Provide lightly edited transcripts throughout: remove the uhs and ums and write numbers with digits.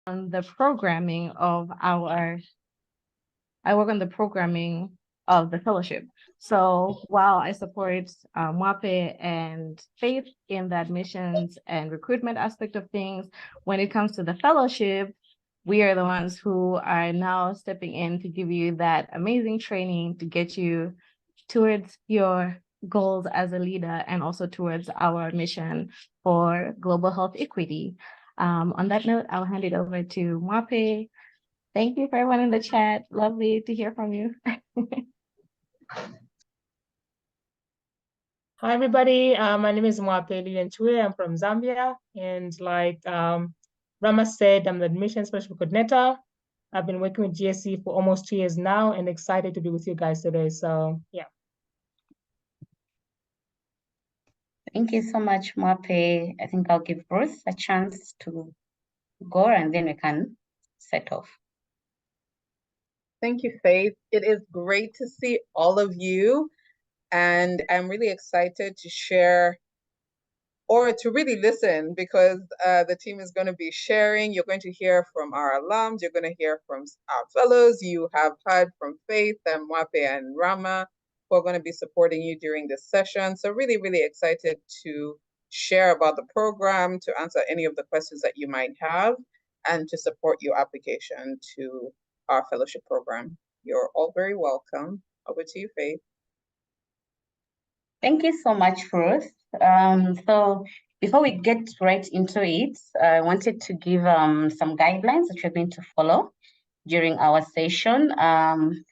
on the programming of I work on the programming of the fellowship. So while I support MWAPE and Faith in the admissions and recruitment aspect of things, when it comes to the fellowship, we are the ones who are now stepping in to give you that amazing training to get you towards your goals as a leader and also towards our mission for global health equity. On that note, I'll hand it over to MWAPE. Thank you for everyone in the chat. Lovely to hear from you. Hi, everybody. My name is MWAPE Lilian Chue. I'm from Zambia. And like Rama said, I'm the admission special coordinator. I've been working with GSC for almost 2 years now and excited to be with you guys today. So, yeah. Thank you so much, MWAPE. I think I'll give Bruce a chance to go and then we can set off. Thank you, Faith. It is great to see all of you. And I'm really excited to share or to really listen because the team is going to be sharing. You're going to hear from our alums. You're going to hear from our fellows. You have heard from Faith and MWAPE and Rama, who are going to be supporting you during this session. So really, really excited to share about the program, to answer any of the questions that you might have, and to support your application to our fellowship program. You're all very welcome. Over to you, Faith. Thank you so much, Ruth. So before we get right into it, I wanted to give some guidelines that we're going to follow during our session. I'm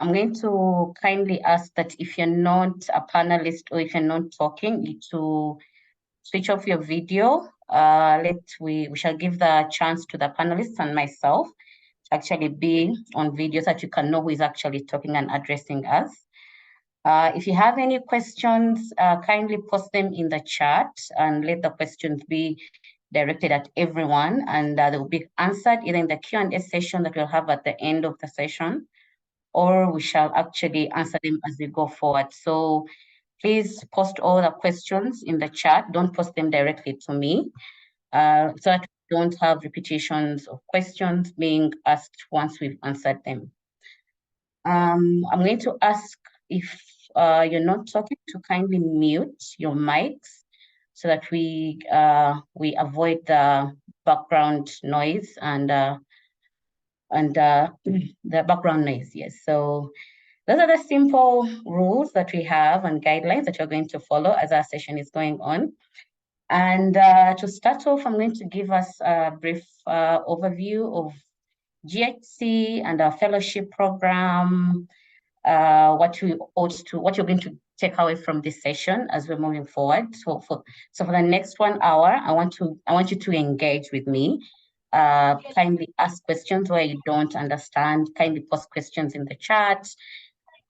going to kindly ask that if you're not a panelist or if you're not talking, you to switch off your video. We shall give the chance to the panelists and myself to actually be on video so that you can know who is actually talking and addressing us. If you have any questions, kindly post them in the chat and let the questions be directed at everyone, and they will be answered either in the Q&A session that we'll have at the end of the session, or we shall actually answer them as we go forward. So please post all the questions in the chat. Don't post them directly to me, so that we don't have repetitions of questions being asked once we've answered them. I'm going to ask if you're not talking to kindly mute your mics so that we avoid the background noise and the background noise. Yes, so those are the simple rules that we have and guidelines that you're going to follow as our session is going on. And to start off, I'm going to give us a brief overview of GHC and our fellowship program, what you're going to take away from this session as we're moving forward. So for the next 1 hour, I want you to engage with me. Kindly ask questions where you don't understand. Kindly post questions in the chat,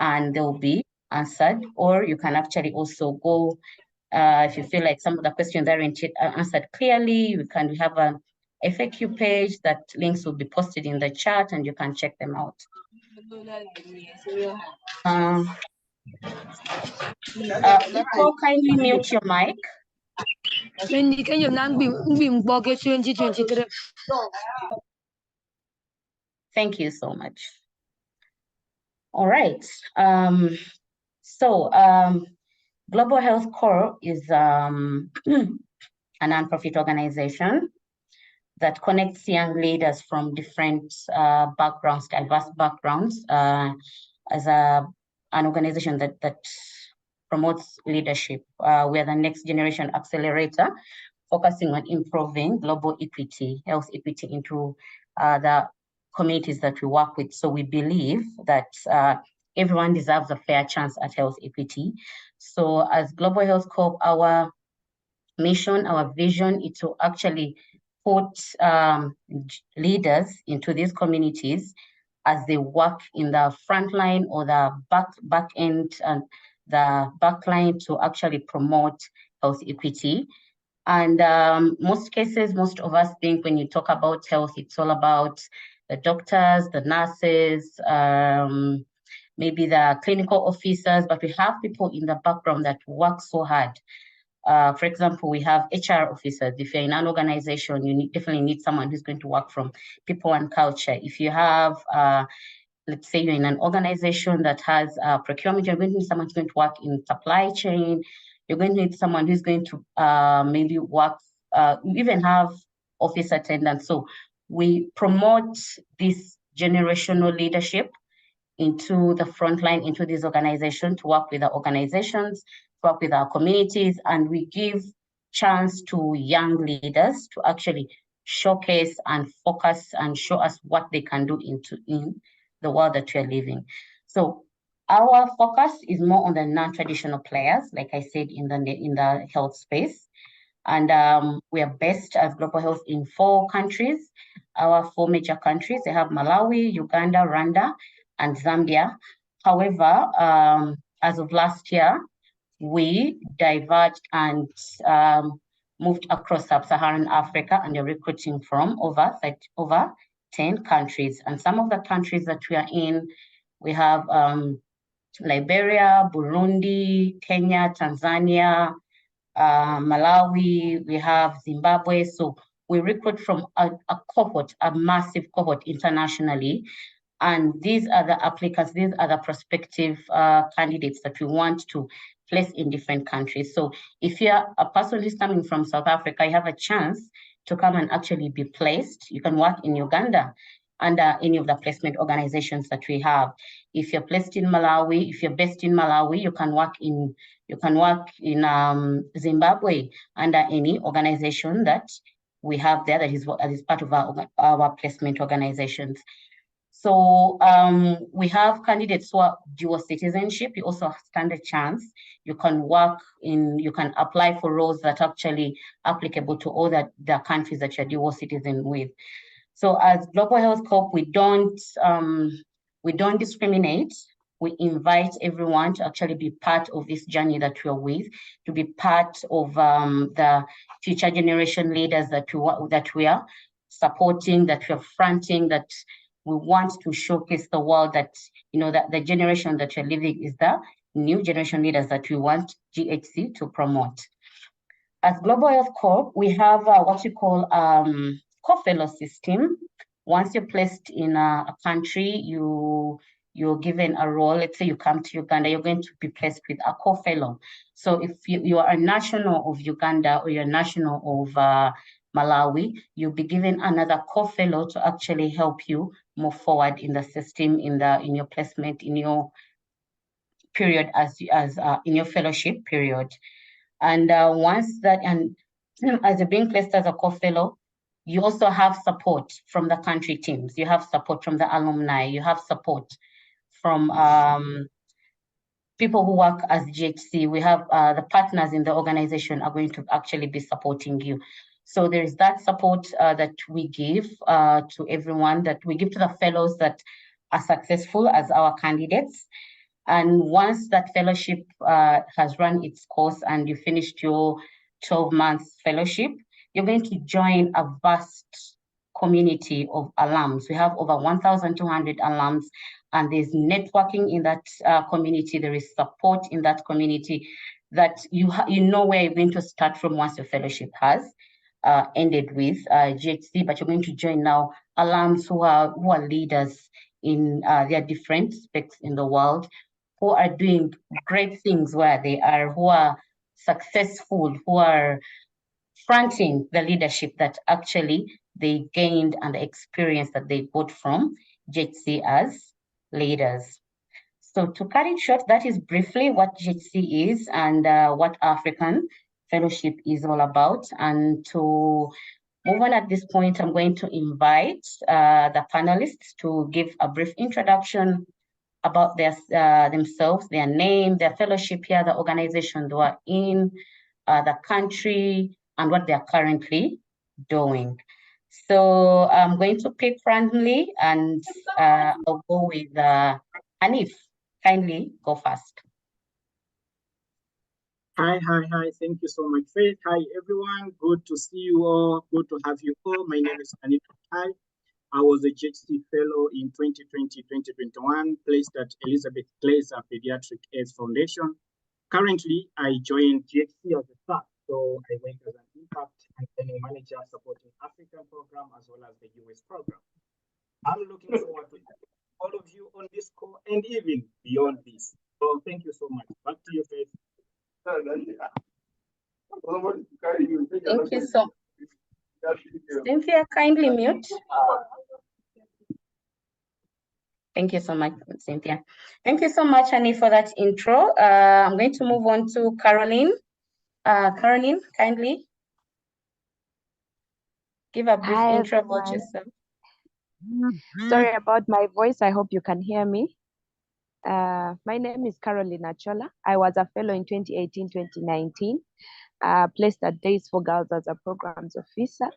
and they'll be answered. Or you can actually also go if you feel like some of the questions aren't answered clearly. We have a FAQ page that links will be posted in the chat, and you can check them out. People kindly mute your mic. Thank you so much. All right. Global Health Corps is a nonprofit organization that connects young leaders from different backgrounds, diverse backgrounds, as an organization that promotes leadership. We are the Next Generation Accelerator, focusing on improving global equity, health equity into the communities that we work with. So we believe that everyone deserves a fair chance at health equity. So as Global Health Corp, our mission, our vision is to actually put leaders into these communities as they work in the front line or the back end and the back line to actually promote health equity. And most cases, most of us think when you talk about health, it's all about the doctors, the nurses, maybe the clinical officers, but we have people in the background that work so hard For example, we have HR officers. If you're in an organization, you definitely need someone who's going to work from people and culture. If you have, let's say you're in an organization that has procurement, you're going to need someone who's going to work in supply chain. You're going to need someone who's going to maybe work, even have office attendants. So we promote this generational leadership into the front line, into this organization, to work with our organizations, to work with our communities, and we give chance to young leaders to actually showcase and focus and show us what they can do in the world that we are living. So our focus is more on the non-traditional players, like I said, in the health space. And we are based as Global Health in 4 countries. Our 4 major countries, they have Malawi, Uganda, Rwanda, and Zambia. However, as of last year, we diverged and moved across sub-Saharan Africa, and are recruiting from over 10 countries. And some of the countries that we are in, we have Liberia, Burundi, Kenya, Tanzania, Malawi, we have Zimbabwe. So we recruit from a cohort, a massive cohort internationally. And these are the applicants, these are the prospective candidates that we want to place in different countries. So if you're a person who's coming from South Africa, you have a chance to come and actually be placed. You can work in Uganda under any of the placement organizations that we have. If you're placed in Malawi, if you're based in Malawi, you can work in Zimbabwe under any organization that we have there that is part of our placement organizations. So we have candidates who are dual citizenship. You also stand a chance. You can you can apply for roles that are actually applicable to all the countries that you're dual citizen with. So as Global Health Corp, we don't discriminate. We invite everyone to actually be part of this journey that we're with, to be part of the future generation leaders that we are supporting, that we're fronting, that we want to showcase the world that, that the generation that you're living is the new generation leaders that we want GHC to promote. As Global Health Corp, we have what we call co-fellow system. Once you're placed in a country, you're given a role. Let's say you come to Uganda, you're going to be placed with a co-fellow. So if you are a national of Uganda or you're a national of Malawi, you'll be given another co-fellow to actually help you move forward in the system, in your placement, in your period as in your fellowship period. And once that, and as you're being placed as a co-fellow, you also have support from the country teams. You have support from the alumni. You have support from people who work as GHC. We have the partners in the organization are going to actually be supporting you. So there is that support that we give to everyone, that we give to the fellows that are successful as our candidates. And once that fellowship has run its course and you finished your 12 months fellowship, you're going to join a vast community of alums. We have over 1,200 alums, and there's networking in that community. There is support in that community that you know where you're going to start from once your fellowship has ended with GHC, but you're going to join now alums who are leaders in their different specs in the world, who are doing great things where they are, who are successful, who are fronting the leadership that actually they gained and the experience that they got from GHC as leaders. So to cut it short, that is briefly what GHC is and what African Fellowship is all about. And to move on at this point, I'm going to invite the panelists to give a brief introduction about themselves, their name, their fellowship here, the organization they are in, the country, and what they are currently doing. So I'm going to pick randomly, and I'll go with Hanif. Kindly go first. Hi. Thank you so much, Faith. Hi, everyone. Good to see you all. Good to have you all. My name is Hanif. Hi. I was a GHC fellow in 2020-2021, placed at Elizabeth Glaser Pediatric AIDS Foundation. Currently, I joined GHC as a staff also I went as an impact and training manager supporting African program as well as the US program. I'm looking forward to all of you on this call and even beyond this. So thank you so much. Back to you, Faith. Thank you so much. Cynthia, kindly mute. Thank you so much, Cynthia. Thank you so much, Annie, for that intro. I'm going to move on to Caroline. Caroline, kindly give a brief Hi, intro about everyone. yourself. Sorry about my voice. I hope you can hear me. My name is Caroline Achola. I was a fellow in 2018-2019, placed at Days for Girls as a programs officer.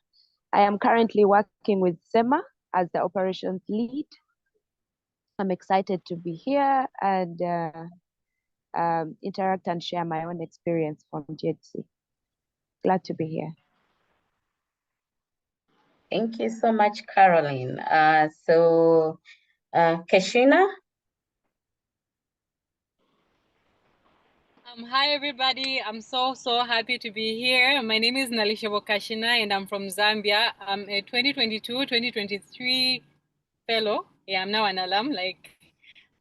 I am currently working with SEMA as the operations lead. I'm excited to be here and interact and share my own experience from GHC. Glad to be here. Thank you so much, Caroline. Keshina. Hi, everybody. I'm so happy to be here. My name is Nalishebo Kashina, and I'm from Zambia. I'm a 2022-2023 fellow. Yeah, I'm now an alum, like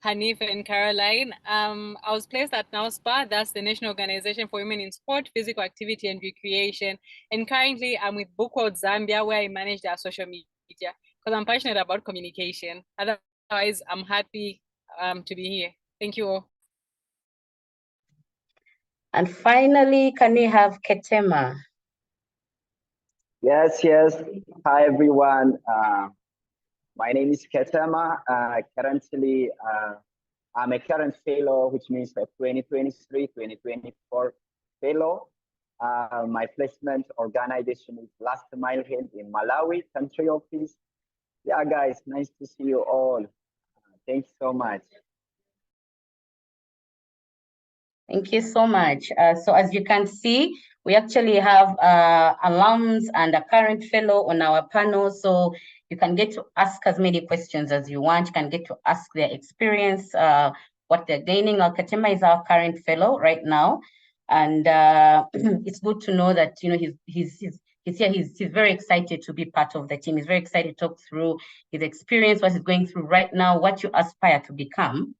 Hanif and Caroline. I was placed at NAUSPA, that's the National Organization for Women in Sport, Physical Activity and Recreation. And currently I'm with Bookworld Zambia, where I manage their social media because I'm passionate about communication. Otherwise, I'm happy to be here. Thank you all. And finally, can we have Ketema? Yes. Hi, everyone. My name is Ketema. Currently, I'm a current fellow, which means a 2023-2024 fellow. My placement organization is Last Mile Health in Malawi, country office. Yeah, guys, nice to see you all. Thanks so much. Thank you so much. So as you can see, we actually have alums and a current fellow on our panel. So you can get to ask as many questions as you want. You can get to ask their experience, what they're gaining. Ketema is our current fellow right now. And it's good to know that, you know, he's here. He's very excited to be part of the team. He's very excited to talk through his experience, what he's going through right now, what you aspire to become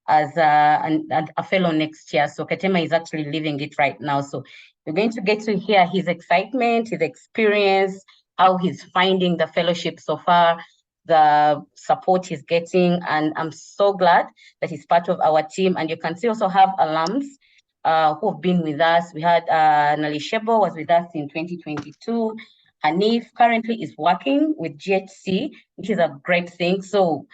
as a fellow next year. So Ketema is actually living it right now. So you're going to get to hear his excitement, his experience, how he's finding the fellowship so far, the support he's getting. And I'm so glad that he's part of our team. And you can see also have alums who have been with us. We had Nalishebo was with us in 2022. Hanif currently is working with GHC, which is a great thing. So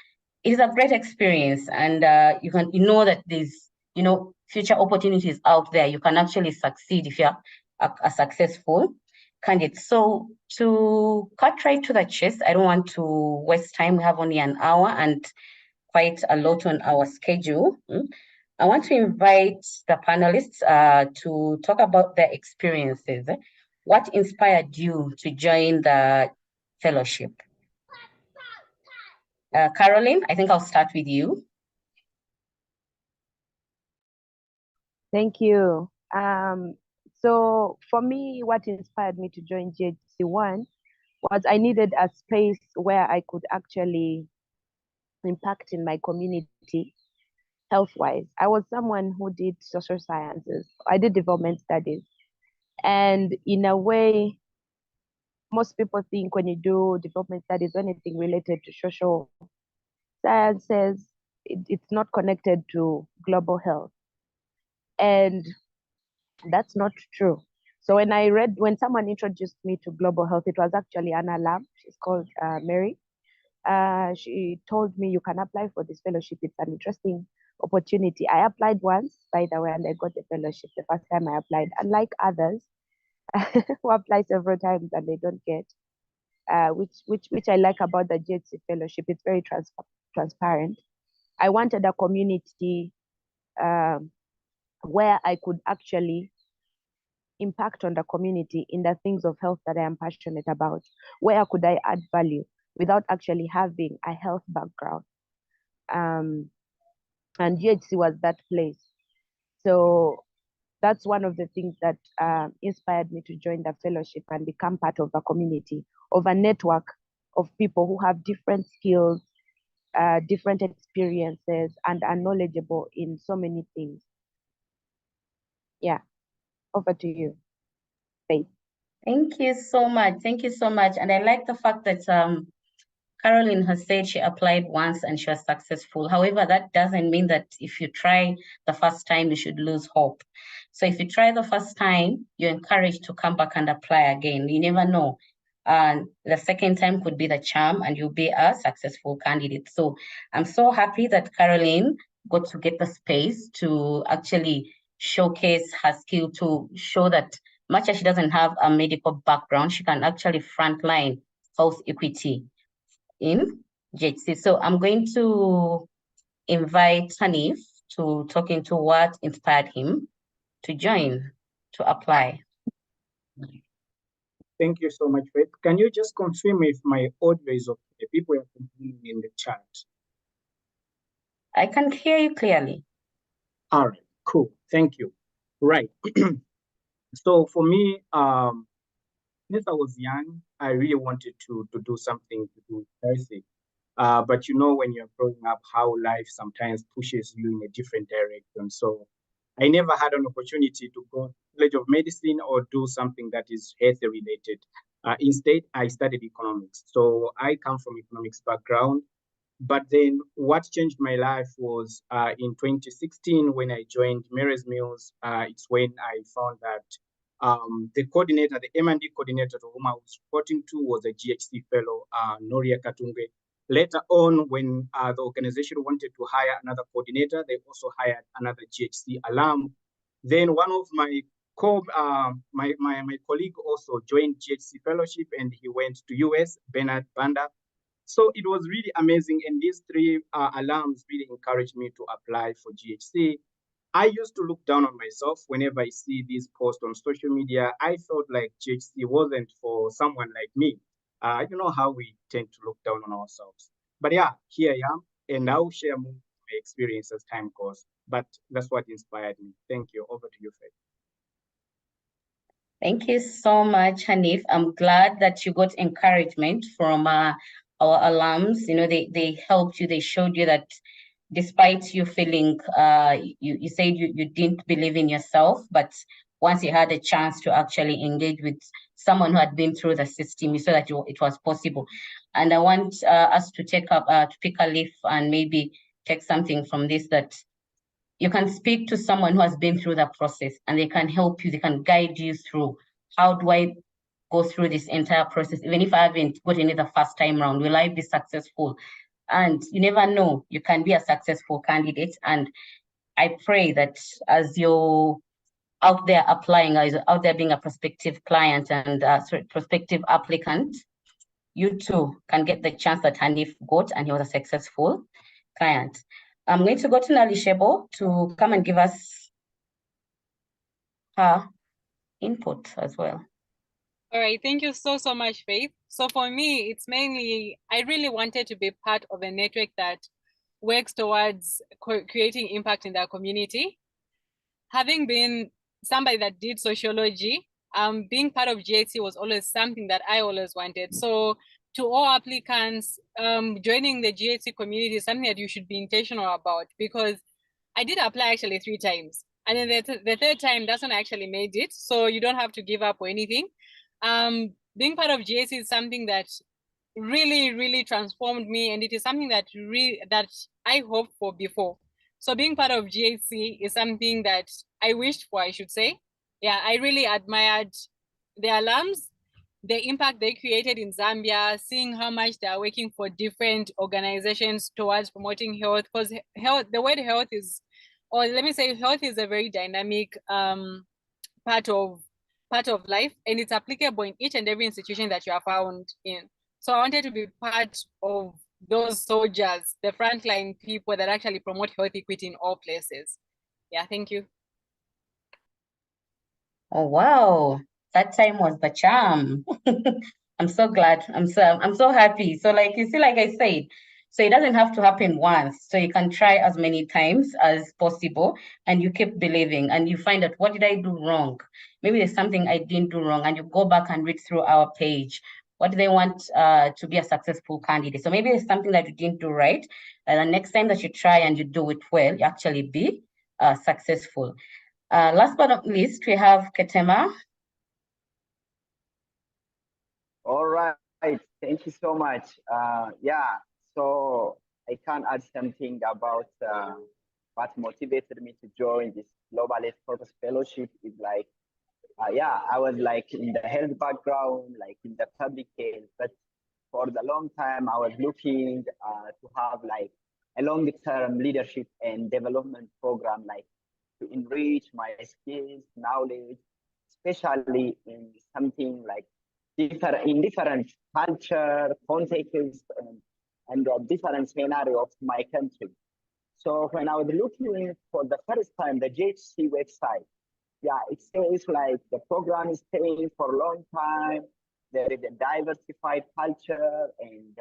it is a great experience, and you know that there's, you know, future opportunities out there. You can actually succeed if you're a successful candidate. So to cut right to the chase, I don't want to waste time. We have only an hour and quite a lot on our schedule. I want to invite the panelists to talk about their experiences. What inspired you to join the fellowship? Caroline, I think I'll start with you. Thank you. So for me, what inspired me to join GHC1 was I needed a space where I could actually impact in my community health-wise. I was someone who did social sciences. I did development studies. And in a way, most people think when you do development studies, anything related to social sciences, it's not connected to global health. And that's not true. So when someone introduced me to global health, it was actually an alum. She's called Mary. She told me you can apply for this fellowship. It's an interesting opportunity. I applied once, by the way, and I got the fellowship the first time I applied. Unlike others who apply several times and they don't get, which I like about the GHC fellowship. It's very transparent. I wanted a community where I could actually impact on the community in the things of health that I am passionate about. Where could I add value without actually having a health background? And GHC was that place. So that's one of the things that inspired me to join the fellowship and become part of a community, of a network of people who have different skills, different experiences, and are knowledgeable in so many things. Yeah, over to you, Faith. Thank you so much. Thank you so much. And I like the fact that Caroline has said she applied once and she was successful. However, that doesn't mean that if you try the first time, you should lose hope. So if you try the first time, you're encouraged to come back and apply again. You never know. The second time could be the charm and you'll be a successful candidate. So I'm so happy that Caroline got to get the space to actually showcase her skill, to show that much as she doesn't have a medical background, she can actually frontline health equity in JHC. So I'm going to invite Hanif to talk into what inspired him to join, to apply. Thank you so much, Faith. Can you just confirm if my audio is okay? People are complaining in the chat. I can hear you clearly. All right, cool. Thank you. Right. So for me, since I was young, I really wanted to do something to do with healthy. But you know, when you're growing up, how life sometimes pushes you in a different direction. So I never had an opportunity to go to College of Medicine or do something that is health related. Instead, I studied economics. So I come from economics background. But then what changed my life was in 2016 when I joined Mary's Mills. It's when I found that the coordinator, the M&D coordinator to whom I was reporting to was a GHC fellow, Noria Katunge. Later on, when the organization wanted to hire another coordinator, they also hired another GHC alum. Then one of my colleague also joined GHC fellowship and he went to US, Bernard Banda. So it was really amazing. And these three alums really encouraged me to apply for GHC. I used to look down on myself whenever I see these posts on social media. I felt like GHC wasn't for someone like me. You know how we tend to look down on ourselves. But yeah, here I am, and I'll share more of my experience as time goes. But that's what inspired me. Thank you. Over to you, Faith. Thank you so much, Hanif. I'm glad that you got encouragement from our alums. You know, they helped you, they showed you that despite you feeling, you said you didn't believe in yourself, but once you had a chance to actually engage with someone who had been through the system, you saw that it was possible. And I want us to take up, to pick a leaf and maybe take something from this, that you can speak to someone who has been through the process and they can help you, they can guide you through, how do I go through this entire process? Even if I haven't gotten it the first time around, will I be successful? And you never know, you can be a successful candidate. And I pray that as you're out there applying, as you're out there being a prospective client and prospective applicant, you too can get the chance that Hanif got, and he was a successful client. I'm going to go to Nalishebo to come and give us her input as well. All right, thank you so much, Faith. So for me, it's mainly, I really wanted to be part of a network that works towards creating impact in their community. Having been somebody that did sociology, being part of GHC was always something that I always wanted. So to all applicants, joining the GHC community is something that you should be intentional about, because I did apply actually 3 times. And then the third time, that's when I actually made it. So you don't have to give up or anything. Being part of GHC is something that really transformed me, and it is something that that I hoped for before. So being part of GHC is something that I wished for, I should say. Yeah, I really admired the alums, the impact they created in Zambia, seeing how much they are working for different organizations towards promoting health, because health, the word health is, or let me say, health is a very dynamic part of life, and it's applicable in each and every institution that you are found in. So I wanted to be part of those soldiers, the frontline people that actually promote health equity in all places. Yeah, thank you. Oh, wow. That time was the charm. I'm so glad. I'm so happy. So like, you see, like I said, So it doesn't have to happen once. So you can try as many times as possible, and you keep believing, and you find out, what did I do wrong? Maybe there's something I didn't do wrong, and you go back and read through our page. What do they want to be a successful candidate? So maybe there's something that you didn't do right, and the next time that you try and you do it well, you actually be successful. Last but not least, we have Ketema. All right, thank you so much. Yeah, so I can add something about what motivated me to join this Global Health Purpose Fellowship is like, yeah, I was like in the health background, like in the public health, but for the long time I was looking to have like a long-term leadership and development program, like to enrich my skills, knowledge, especially in something like different culture, context, and different scenario of my country. So when I was looking for the first time the JHC website, yeah, it says like the program is staying for a long time. There is a diversified culture and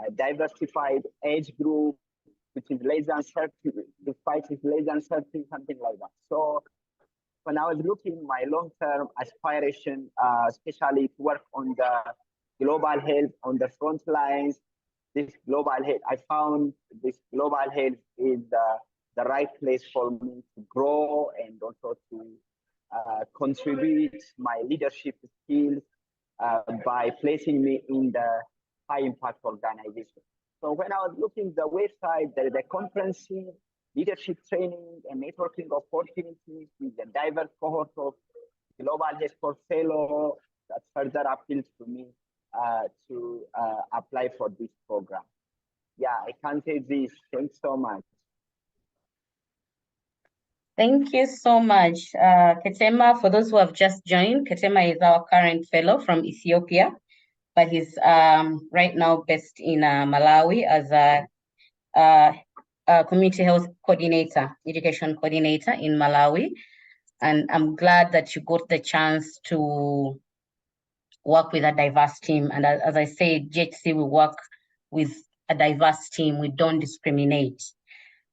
a diversified age group, which is less than 30, despite is less than 30, something like that. So when I was looking my long-term aspiration, especially to work on the global health on the front lines, this global health, I found this global health is the right place for me to grow and also to contribute my leadership skills by placing me in the high impact organization. So when I was looking at the website, there is a conferencing, leadership training and networking opportunities with a diverse cohort of global health fellow that further appeals to me to apply for this program. Yeah, I can say this. Thanks so much. Thank you so much, Ketema. For those who have just joined, Ketema is our current fellow from Ethiopia, but he's right now based in Malawi as a community health coordinator, education coordinator in Malawi. And I'm glad that you got the chance to work with a diverse team. And as I said, JHC, we work with a diverse team. We don't discriminate.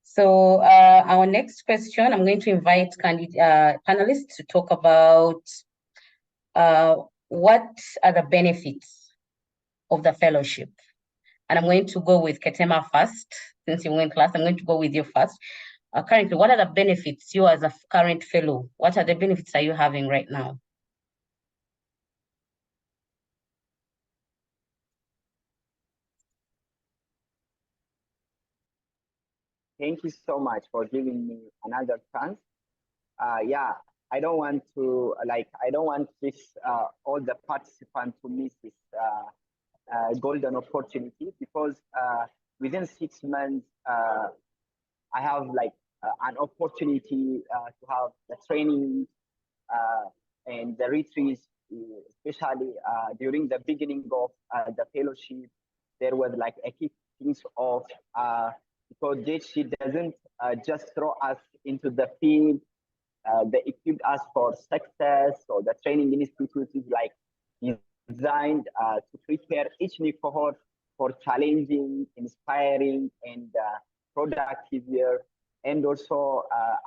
So our next question, I'm going to invite panelists to talk about what are the benefits of the fellowship. And I'm going to go with Ketema first. Since you went last, I'm going to go with you first. Currently, what are the benefits you as a current fellow? What are the benefits are you having right now? Thank you so much for giving me another chance. Yeah, I don't want to this all the participants to miss this golden opportunity, because within 6 months I have like an opportunity to have the training and the retreats, especially during the beginning of the fellowship. There was like a kick off because JHC doesn't just throw us into the field. They equipped us for success. So the training institute is like designed to prepare each new cohort for challenging, inspiring, and productive year. And also,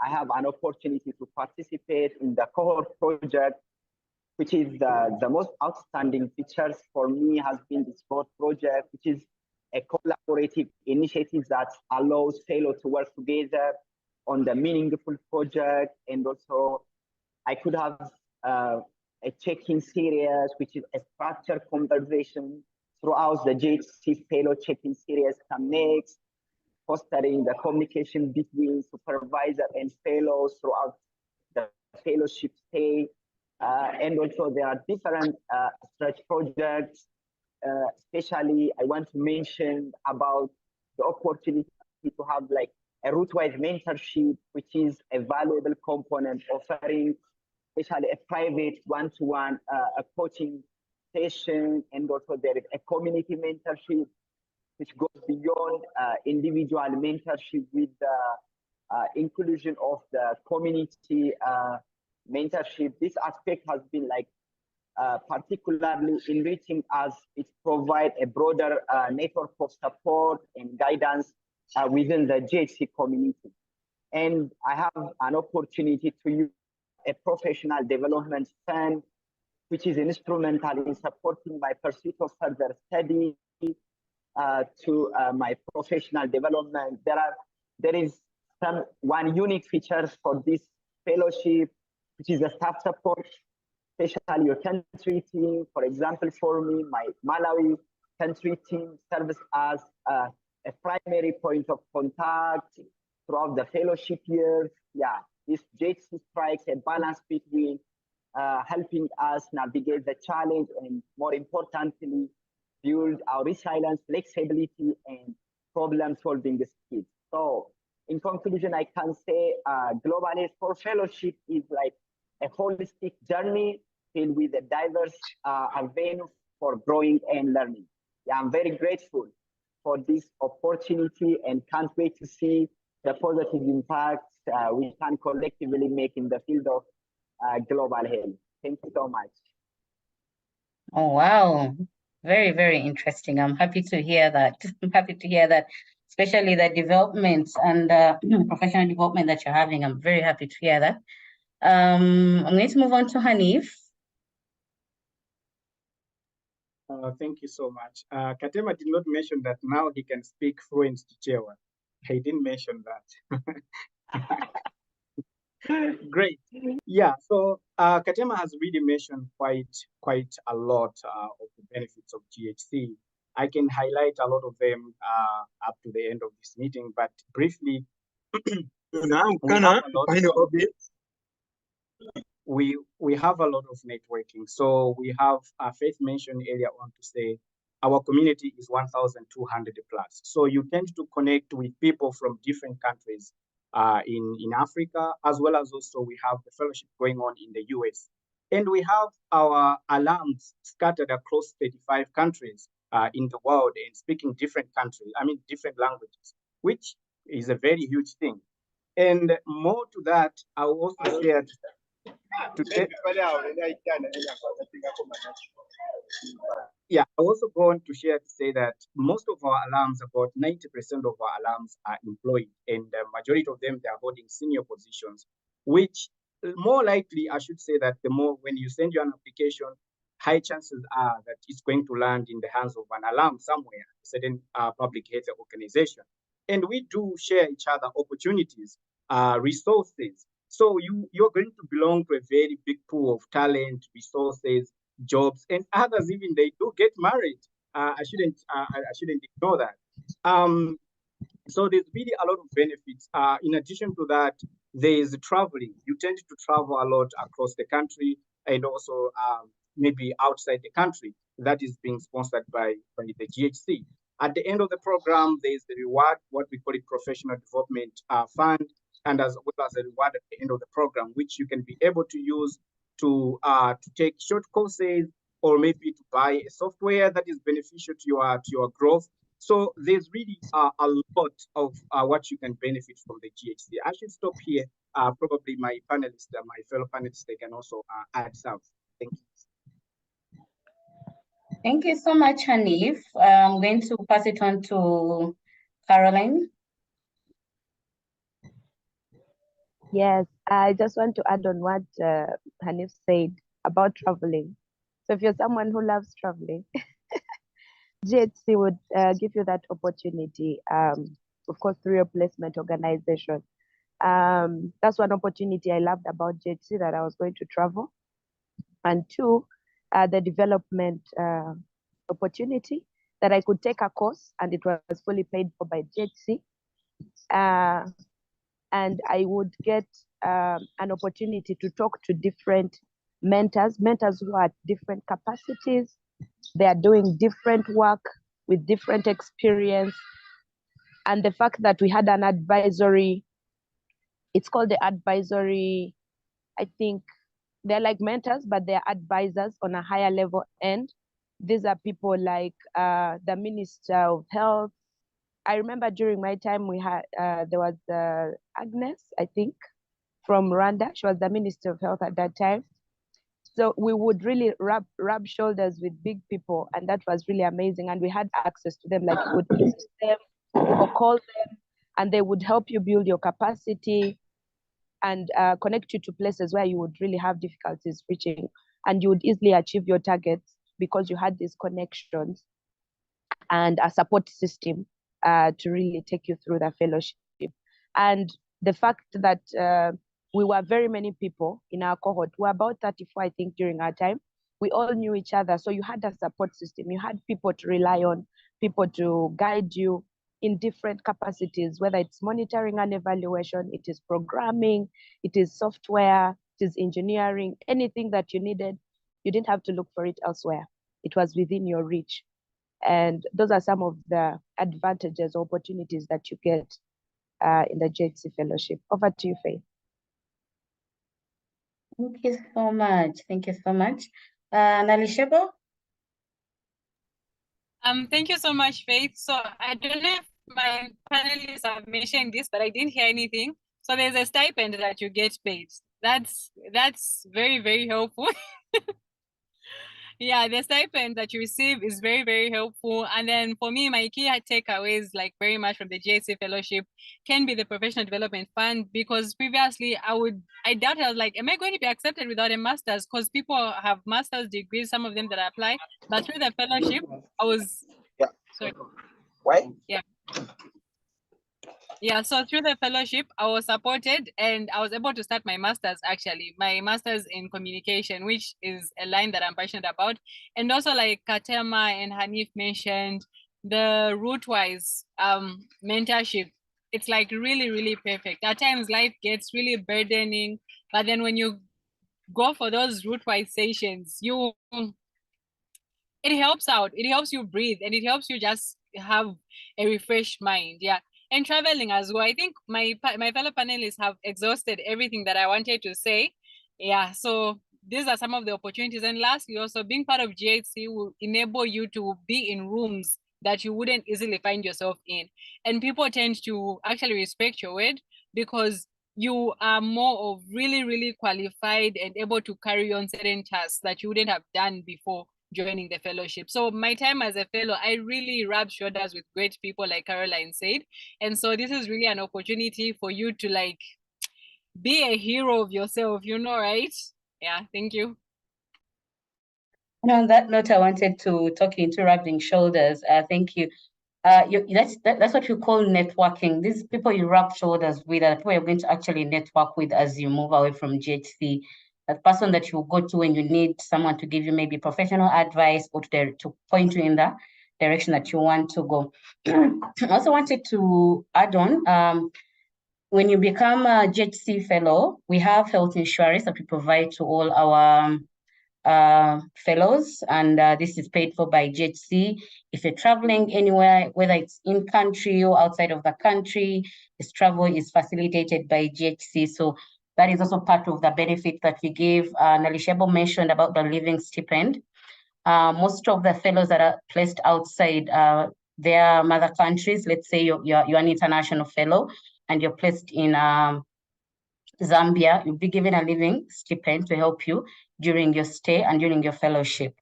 I have an opportunity to participate in the cohort project, which is the most outstanding features for me has been this cohort project, which is a collaborative initiative that allows fellows to work together on the meaningful project. And also, I could have a check-in series, which is a structured conversation throughout the JHC fellow check-in series connects, fostering the communication between supervisor and fellows throughout the fellowship stay. And also there are different stretch projects, especially I want to mention about the opportunity to have like a route-wise mentorship, which is a valuable component, offering especially a private one-to-one coaching session. And also there is a community mentorship, which goes beyond individual mentorship with the inclusion of the community mentorship. This aspect has been like particularly enriching as it provides a broader network of support and guidance within the GHC community. And I have an opportunity to use a professional development fund, which is instrumental in supporting my pursuit of further study to my professional development. There is one unique feature for this fellowship, which is the staff support, especially your country team. For example, for me, my Malawi country team serves as a primary point of contact throughout the fellowship years. Yeah, this JHC strikes a balance between helping us navigate the challenge and, more importantly, build our resilience, flexibility, and problem-solving skills. So, in conclusion, I can say Global S4 Fellowship is like a holistic journey filled with a diverse avenue for growing and learning. Yeah, I'm very grateful for this opportunity and can't wait to see the positive impact we can collectively make in the field of global health. Thank you so much. Oh, wow. Very, very interesting. I'm happy to hear that. I'm happy to hear that, especially the development and professional development that you're having. I'm very happy to hear that. I'm going to move on to Hanif. Thank you so much. Katema did not mention that now he can speak fluent Chichewa. He didn't mention that. Great. Yeah, so Katema has really mentioned quite a lot of the benefits of GHC. I can highlight a lot of them up to the end of this meeting, but briefly, we have a lot of networking. So we have Faith mentioned earlier on to say our community is 1,200 plus. So you tend to connect with people from different countries in Africa, as well as also we have the fellowship going on in the US. And we have our alums scattered across 35 countries in the world and speaking different languages, which is a very huge thing. And more to that, I also shared today. Yeah, I also go on to share to say that most of our alums, about 90% of our alums are employed, and the majority of them, they are holding senior positions, which more likely, I should say that the more, when you send your an application, high chances are that it's going to land in the hands of an alum somewhere, a certain public health organization. And we do share each other opportunities, resources. So you're going to belong to a very big pool of talent, resources, jobs, and others even they do get married. I shouldn't ignore that. So there's really a lot of benefits. In addition to that, there is traveling. You tend to travel a lot across the country and also maybe outside the country. That is being sponsored by the GHC. At the end of the program, there is the reward, what we call it professional development fund, and as well as a reward at the end of the program, which you can be able to use to take short courses or maybe to buy a software that is beneficial to your growth. So there's really a lot of what you can benefit from the GHC. I should stop here. Probably my panelists, my fellow panelists, they can also add some. Thank you. Thank you so much, Hanif. I'm going to pass it on to Caroline. Yes, I just want to add on what Hanif said about traveling. So if you're someone who loves traveling, GHC would give you that opportunity, of course, through your placement organization. That's one opportunity I loved about GHC, that I was going to travel. And two, the development opportunity that I could take a course and it was fully paid for by GHC. And I would get an opportunity to talk to different mentors who are at different capacities. They are doing different work with different experience. And the fact that we had an advisory, it's called the advisory, I think they're like mentors, but they're advisors on a higher level end. These are people like the Minister of Health. I remember during my time we had, there was Agnes, I think, from Rwanda. She was the Minister of Health at that time. So we would really rub shoulders with big people, and that was really amazing. And we had access to them, like you would visit them or call them, and they would help you build your capacity and connect you to places where you would really have difficulties reaching, and you would easily achieve your targets because you had these connections and a support system to really take you through the fellowship. And the fact that we were very many people in our cohort, we were about 34, I think, during our time. We all knew each other. So you had a support system. You had people to rely on, people to guide you in different capacities, whether it's monitoring and evaluation, it is programming, it is software, it is engineering, anything that you needed, you didn't have to look for it elsewhere. It was within your reach. And those are some of the advantages, opportunities that you get in the JHC Fellowship. Over to you, Faith. Thank you so much. Thank you so much. Nalishebo? Thank you so much, Faith. So I don't know if my panelists have mentioned this, but I didn't hear anything. So there's a stipend that you get paid. That's very, very helpful. Yeah, the stipend that you receive is very, very helpful. And then for me, my key takeaways, like very much from the JHC Fellowship, can be the Professional Development Fund, because previously I doubted, I was like, am I going to be accepted without a master's? Because people have master's degrees, some of them that apply, but through the fellowship, I was, sorry. Why? Yeah. Yeah, so through the fellowship, I was supported and I was able to start my master's, actually, my master's in communication, which is a line that I'm passionate about. And also, like Katema and Hanif mentioned, the Rootwise mentorship, it's like really, really perfect. At times life gets really burdening, but then when you go for those Rootwise sessions, it helps out. It helps you breathe and it helps you just have a refreshed mind. Yeah. And traveling as well. I think my fellow panelists have exhausted everything that I wanted to say. Yeah. So these are some of the opportunities. And lastly, also being part of JHC will enable you to be in rooms that you wouldn't easily find yourself in. And people tend to actually respect your word because you are more of really, really qualified and able to carry on certain tasks that you wouldn't have done before joining the fellowship. So my time as a fellow, I really rubbed shoulders with great people, like Caroline said. And so this is really an opportunity for you to like be a hero of yourself, right? Yeah, thank you. And on that note, I wanted to talk into rubbing shoulders. Thank you. That's what you call networking. These people you rub shoulders with are people you're going to actually network with as you move away from JHC. That person that you go to when you need someone to give you maybe professional advice or to point you in the direction that you want to go. I also wanted to add on, when you become a JHC fellow, we have health insurance that we provide to all our fellows, and this is paid for by JHC. If you're traveling anywhere, whether it's in country or outside of the country, this travel is facilitated by JHC. So that is also part of the benefit that we give. Nalishebo mentioned about the living stipend. Most of the fellows that are placed outside their mother countries, let's say you're an international fellow and you're placed in Zambia, you'll be given a living stipend to help you during your stay and during your fellowship.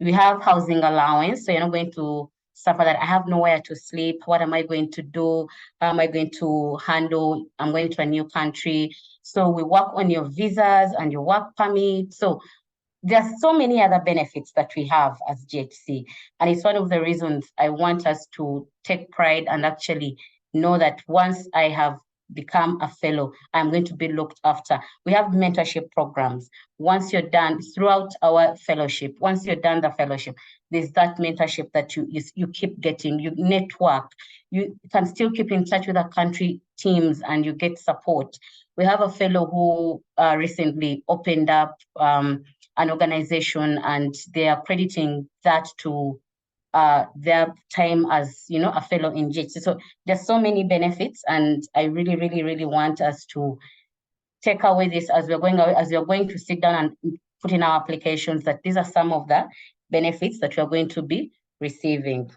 We have housing allowance, so you're not going to suffer that. I have nowhere to sleep. What am I going to do? How am I going to handle? I'm going to a new country. So we work on your visas and your work permit. So there's so many other benefits that we have as JHC. And it's one of the reasons I want us to take pride and actually know that once I have become a fellow, I'm going to be looked after. We have mentorship programs. Once you're done throughout our fellowship, once you're done the fellowship, there's that mentorship that you keep getting, you network, you can still keep in touch with the country teams and you get support. We have a fellow who recently opened up an organization and they are crediting that to their time as a fellow in JHC. So there's so many benefits, and I really, really, really want us to take away this as we're going to sit down and put in our applications that these are some of the benefits that we're going to be receiving.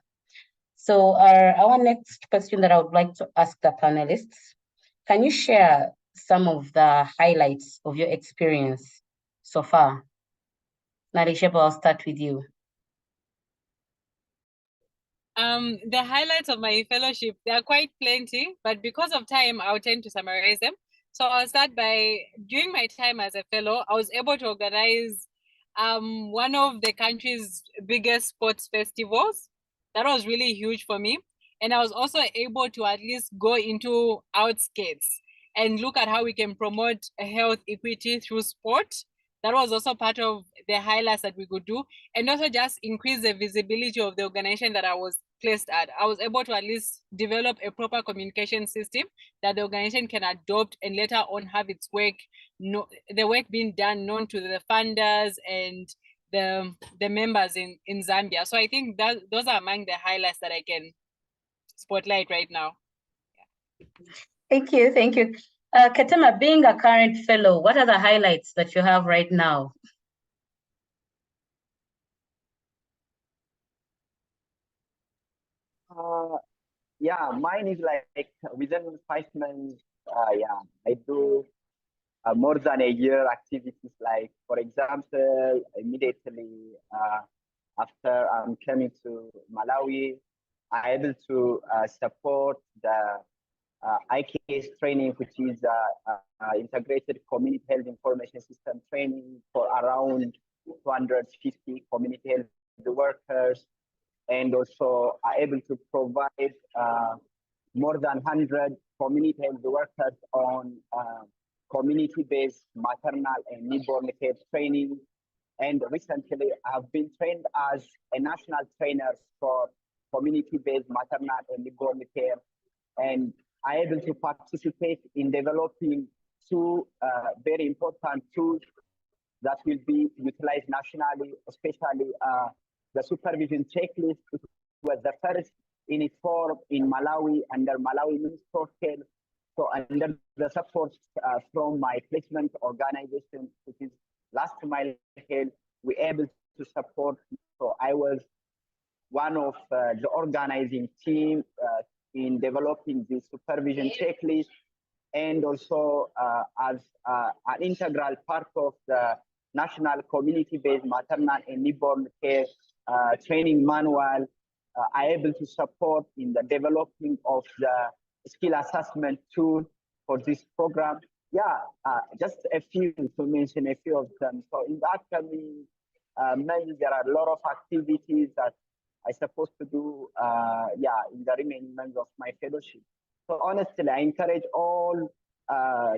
So our next question that I would like to ask the panelists, can you share some of the highlights of your experience so far? Nalishebo, I'll start with you. The highlights of my fellowship, they are quite plenty, but because of time, I'll tend to summarize them. So I'll start by, during my time as a fellow, I was able to organize one of the country's biggest sports festivals. That was really huge for me. And I was also able to at least go into outskirts and look at how we can promote health equity through sport. That was also part of the highlights that we could do, and also just increase the visibility of the organization that I was placed at. I was able to at least develop a proper communication system that the organization can adopt and later on have its work, the work being done known to the funders and the members in Zambia. So I think that those are among the highlights that I can spotlight right now. Thank you, thank you. Ketema, being a current fellow, what are the highlights that you have right now? Yeah, mine is like within 5 months. Yeah, I do more than a year activities. Like, for example, immediately after I'm coming to Malawi, I'm able to support the IKS training, which is integrated community health information system training for around 250 community health workers, and also are able to provide more than 100 community health workers on community-based maternal and newborn care training. And recently, I've been trained as a national trainer for community-based maternal and newborn care, and I'm able to participate in developing two very important tools that will be utilized nationally, especially the supervision checklist, which was the first in its form in Malawi under Malawi Ministry of Health. So under the support from my placement organization, which is Last Mile Health, we're able to support. So I was one of the organizing team in developing the supervision checklist, and also as an integral part of the National Community-Based Maternal and Newborn Care Training Manual, are able to support in the developing of the skill assessment tool for this program. Yeah, just a few to mention a few of them. So in the upcoming months, there are a lot of activities that I'm supposed to do, in the remaining months of my fellowship. So honestly, I encourage all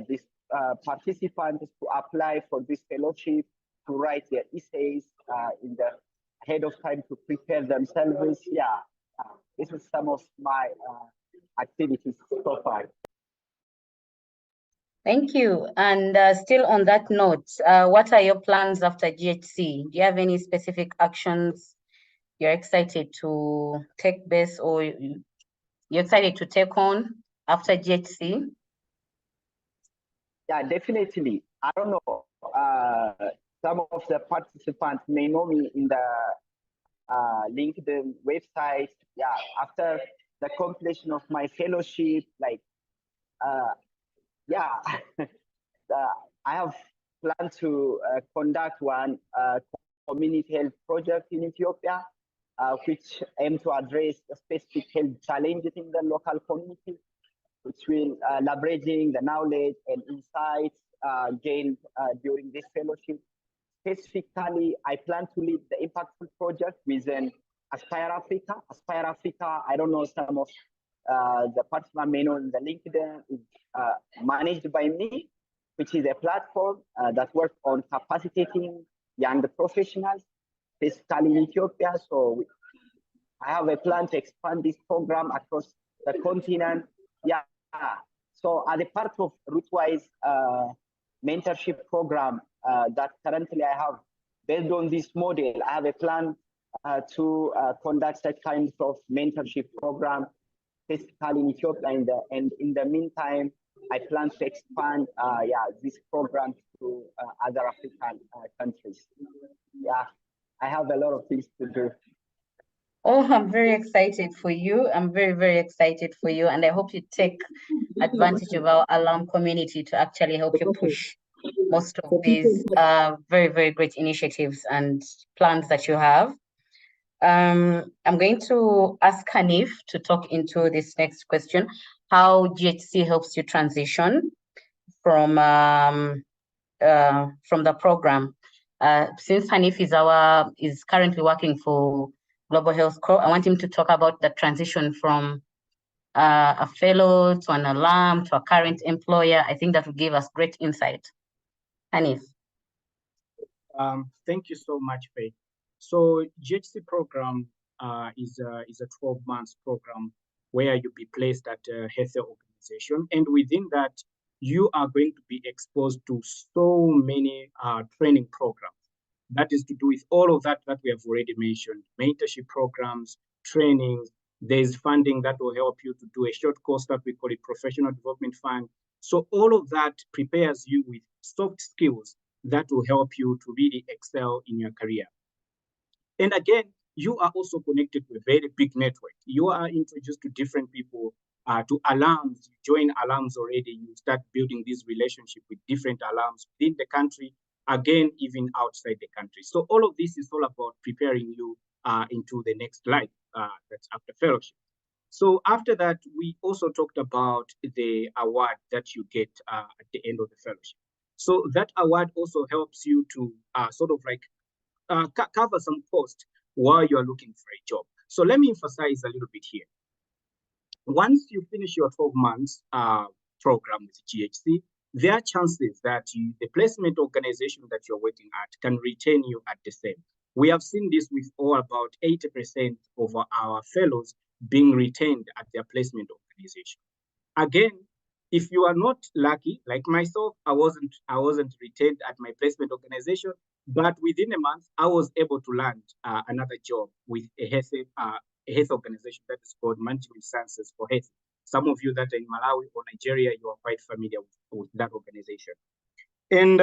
these participants to apply for this fellowship, to write their essays in the ahead of time to prepare themselves. Yeah, this is some of my activities so far. Thank you. And still on that note, what are your plans after GHC? Do you have any specific actions you're excited to take base, or you're excited to take on after GHC? Yeah, definitely. I don't know. Some of the participants may know me in the LinkedIn website. Yeah, after the completion of my fellowship, like, I have planned to conduct one community health project in Ethiopia, which aim to address specific health challenges in the local community, which will leveraging the knowledge and insights gained during this fellowship. Specifically, I plan to lead the impactful project within Aspire Africa. Aspire Africa, I don't know, some of the participants may know in the LinkedIn, is managed by me, which is a platform that works on capacitating young professionals, especially in Ethiopia. So I have a plan to expand this program across the continent. Yeah. So as a part of Rootwise mentorship program that currently I have, based on this model, I have a plan to conduct such kinds of mentorship program, specifically in Ethiopia. And in the meantime, I plan to expand this program to other African countries. Yeah, I have a lot of things to do. Oh, I'm very excited for you. I'm very, very excited for you. And I hope you take advantage of our alum community to actually help you push most of these very, very great initiatives and plans that you have. I'm going to ask Hanif to talk into this next question, how GHC helps you transition from the program. Since Hanif is currently working for Global Health Corps, I want him to talk about the transition from a fellow to an alum to a current employer. I think that will give us great insight. Hanif. Thank you so much, Faith. So GHC program is a 12 months program where you'll be placed at a healthcare organization, and within that, you are going to be exposed to so many training programs. That is to do with all of that we have already mentioned: mentorship programs, trainings. There's funding that will help you to do a short course that we call it Professional Development Fund. So all of that prepares you with soft skills that will help you to really excel in your career. And again, you are also connected to a very big network. You are introduced to different people, to alums. You join alums already. You start building this relationship with different alums within the country, again, even outside the country. So all of this is all about preparing you into the next life, that's after fellowship. So after that, we also talked about the award that you get at the end of the fellowship. So that award also helps you to sort of like cover some cost while you are looking for a job. So let me emphasize a little bit here. Once you finish your 12 months program with GHC, there are chances that the placement organization that you're working at can retain you at the same. We have seen this with about 80% of our fellows being retained at their placement organization. Again, if you are not lucky, like myself, I wasn't retained at my placement organization, but within a month, I was able to land another job with a health organization that is called Management Sciences for Health. Some of you that are in Malawi or Nigeria, you are quite familiar with that organization. And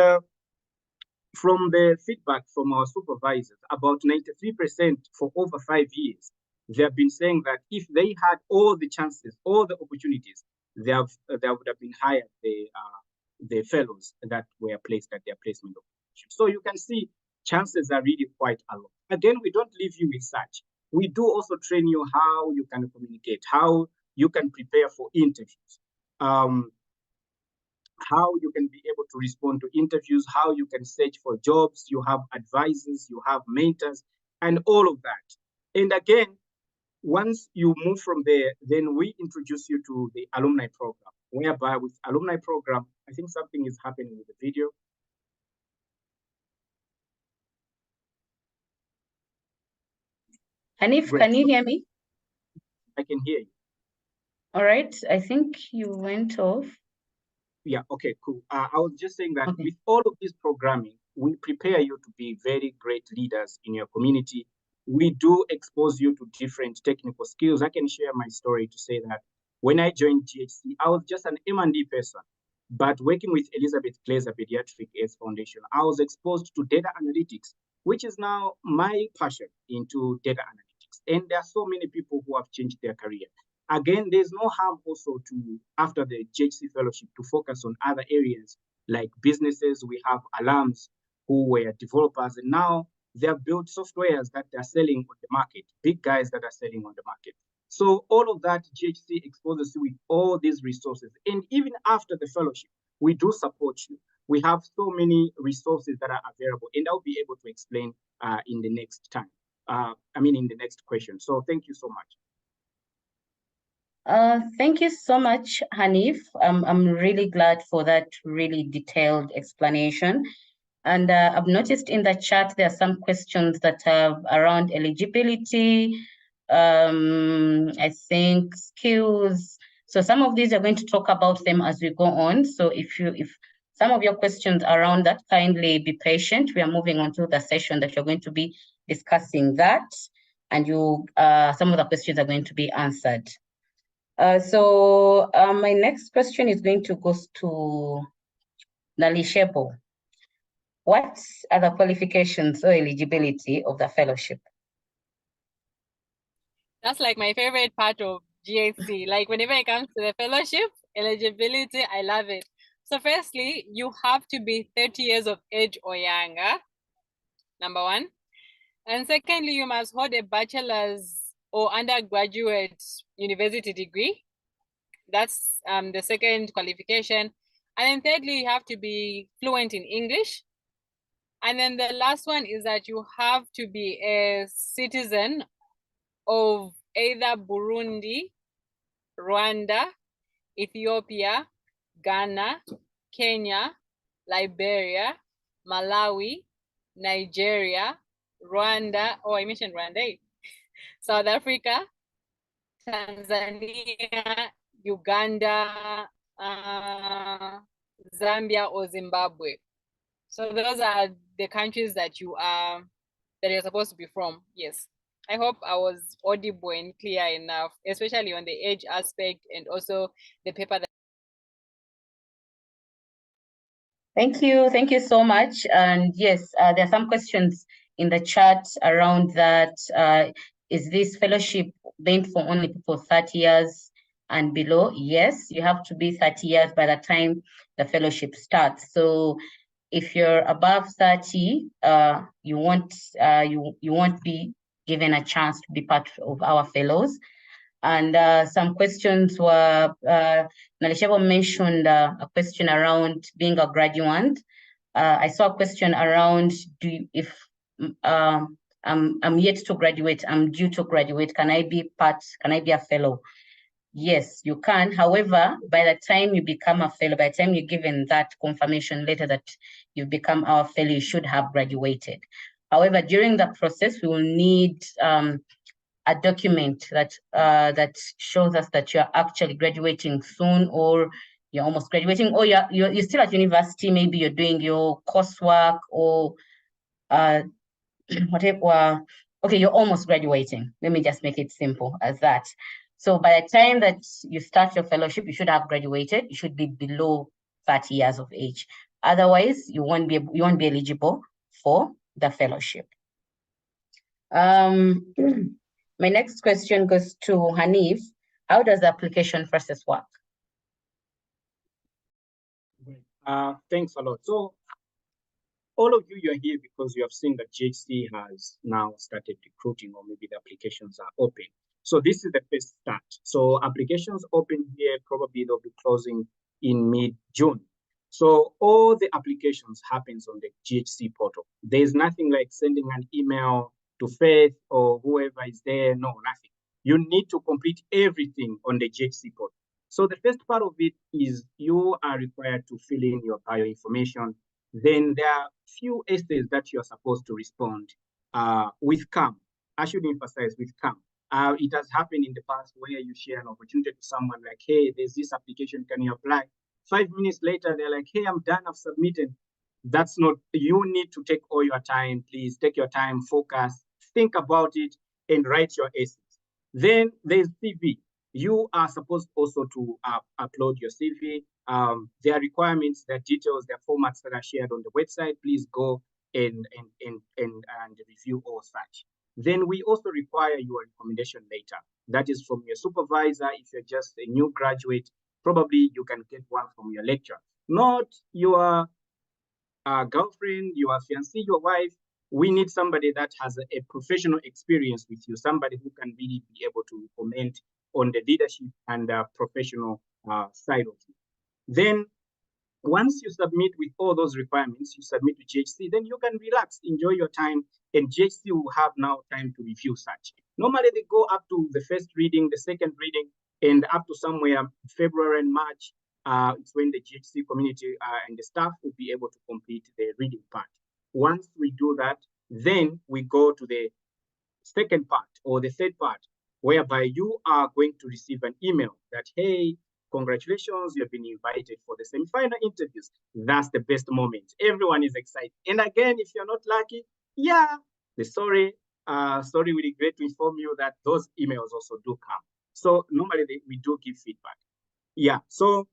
from the feedback from our supervisors, about 93% for over 5 years, they have been saying that if they had all the chances, all the opportunities, they would have been hired the fellows that were placed at their placement organization. So you can see chances are really quite a lot. Again, we don't leave you with such. We do also train you how you can communicate, how you can prepare for interviews, how you can be able to respond to interviews, how you can search for jobs. You have advisors, you have mentors, and all of that. And again, once you move from there, then we introduce you to the alumni program, whereby with alumni program, I think something is happening with the video. Hanif, Great. Can you hear me? I can hear you. All right, I think you went off. Yeah, okay, cool. I was just saying that with all of this programming, we prepare you to be very great leaders in your community. We do expose you to different technical skills. I can share my story to say that when I joined GHC, I was just an M&D person, but working with Elizabeth Glaser Pediatric AIDS Foundation, I was exposed to data analytics, which is now my passion into data analytics. And there are so many people who have changed their career. Again, there's no harm also to, after the GHC fellowship, to focus on other areas like businesses. We have alums who were developers, and now they have built softwares that they're selling on the market, big guys that are selling on the market. So all of that, GHC exposes you with all these resources. And even after the fellowship, we do support you. We have so many resources that are available, and I'll be able to explain in the next time. In the next question. So thank you so much. Thank you so much, Hanif. I'm really glad for that really detailed explanation. And I've noticed in the chat there are some questions that are around eligibility, I think skills. So some of these are going to talk about them as we go on. So if some of your questions around that, kindly be patient. We are moving on to the session that you're going to be discussing that, and some of the questions are going to be answered. So my next question is going to go to Nalishebo. What are the qualifications or eligibility of the fellowship? That's like my favorite part of GHC. Like whenever it comes to the fellowship, eligibility, I love it. So firstly, you have to be 30 years of age or younger, number one. And secondly, you must hold a bachelor's or undergraduate university degree. That's the second qualification. And then thirdly, you have to be fluent in English. And then the last one is that you have to be a citizen of either Burundi, Rwanda, Ethiopia, Ghana, Kenya, Liberia, Malawi, Nigeria, Rwanda, oh, I mentioned Rwanda, South Africa, Tanzania, Uganda, Zambia, or Zimbabwe. So those are the countries that you're supposed to be from. Yes. I hope I was audible and clear enough, especially on the age aspect and also the paper that. Thank you so much. And yes, there are some questions in the chat around that. Is this fellowship meant for only people 30 years and below? Yes, you have to be 30 years by the time the fellowship starts. So if you're above 30, you won't be given a chance to be part of our fellows. And some questions were, Nalishebo mentioned a question around being a graduate. I saw a question around, I'm yet to graduate, I'm due to graduate, can I be a fellow? Yes, you can. However, by the time you become a fellow, by the time you're given that confirmation letter that you've become our fellow, you should have graduated. However, during the process, we will need a document that shows us that you're actually graduating soon, or you're almost graduating, or you're still at university. Maybe you're doing your coursework or whatever. Okay, you're almost graduating. Let me just make it simple as that. So by the time that you start your fellowship, you should have graduated. You should be below 30 years of age. Otherwise, you won't be eligible for the fellowship. My next question goes to Hanif. How does the application process work? Thanks a lot. So all of you are here because you have seen that GHC has now started recruiting, or maybe the applications are open. So this is the first start. So applications open here, probably they'll be closing in mid-June. So all the applications happens on the GHC portal. There's nothing like sending an email to Faith or whoever is there, no, nothing. You need to complete everything on the GHC portal. So the first part of it is you are required to fill in your bio information. Then there are few essays that you are supposed to respond with calm. I should emphasize with calm. It has happened in the past where you share an opportunity to someone like, hey, there's this application, can you apply? 5 minutes later, they're like, hey, I'm done, I've submitted. That's not, you need to take all your time, please take your time, focus, think about it, and write your essays. Then there's CV. You are supposed also to upload your CV. There are requirements, there are details, there are formats that are shared on the website. Please go and review all such. Then we also require your recommendation letter. That is from your supervisor. If you're just a new graduate, probably you can get one from your lecturer, not your girlfriend, your fiancé, your wife. We need somebody that has a professional experience with you, somebody who can really be able to comment on the leadership and professional side of you. Then once you submit with all those requirements, you submit to GHC, then you can relax, enjoy your time, and GHC will have now time to review such. Normally they go up to the first reading, the second reading, and up to somewhere February and March, it's when the GHC community and the staff will be able to complete the reading part. Once we do that, then we go to the second part or the third part, whereby you are going to receive an email that, hey, congratulations, you have been invited for the semi-final interviews. That's the best moment. Everyone is excited. And again, if you're not lucky, we regret to inform you that those emails also do come. So normally we do give feedback. Yeah, so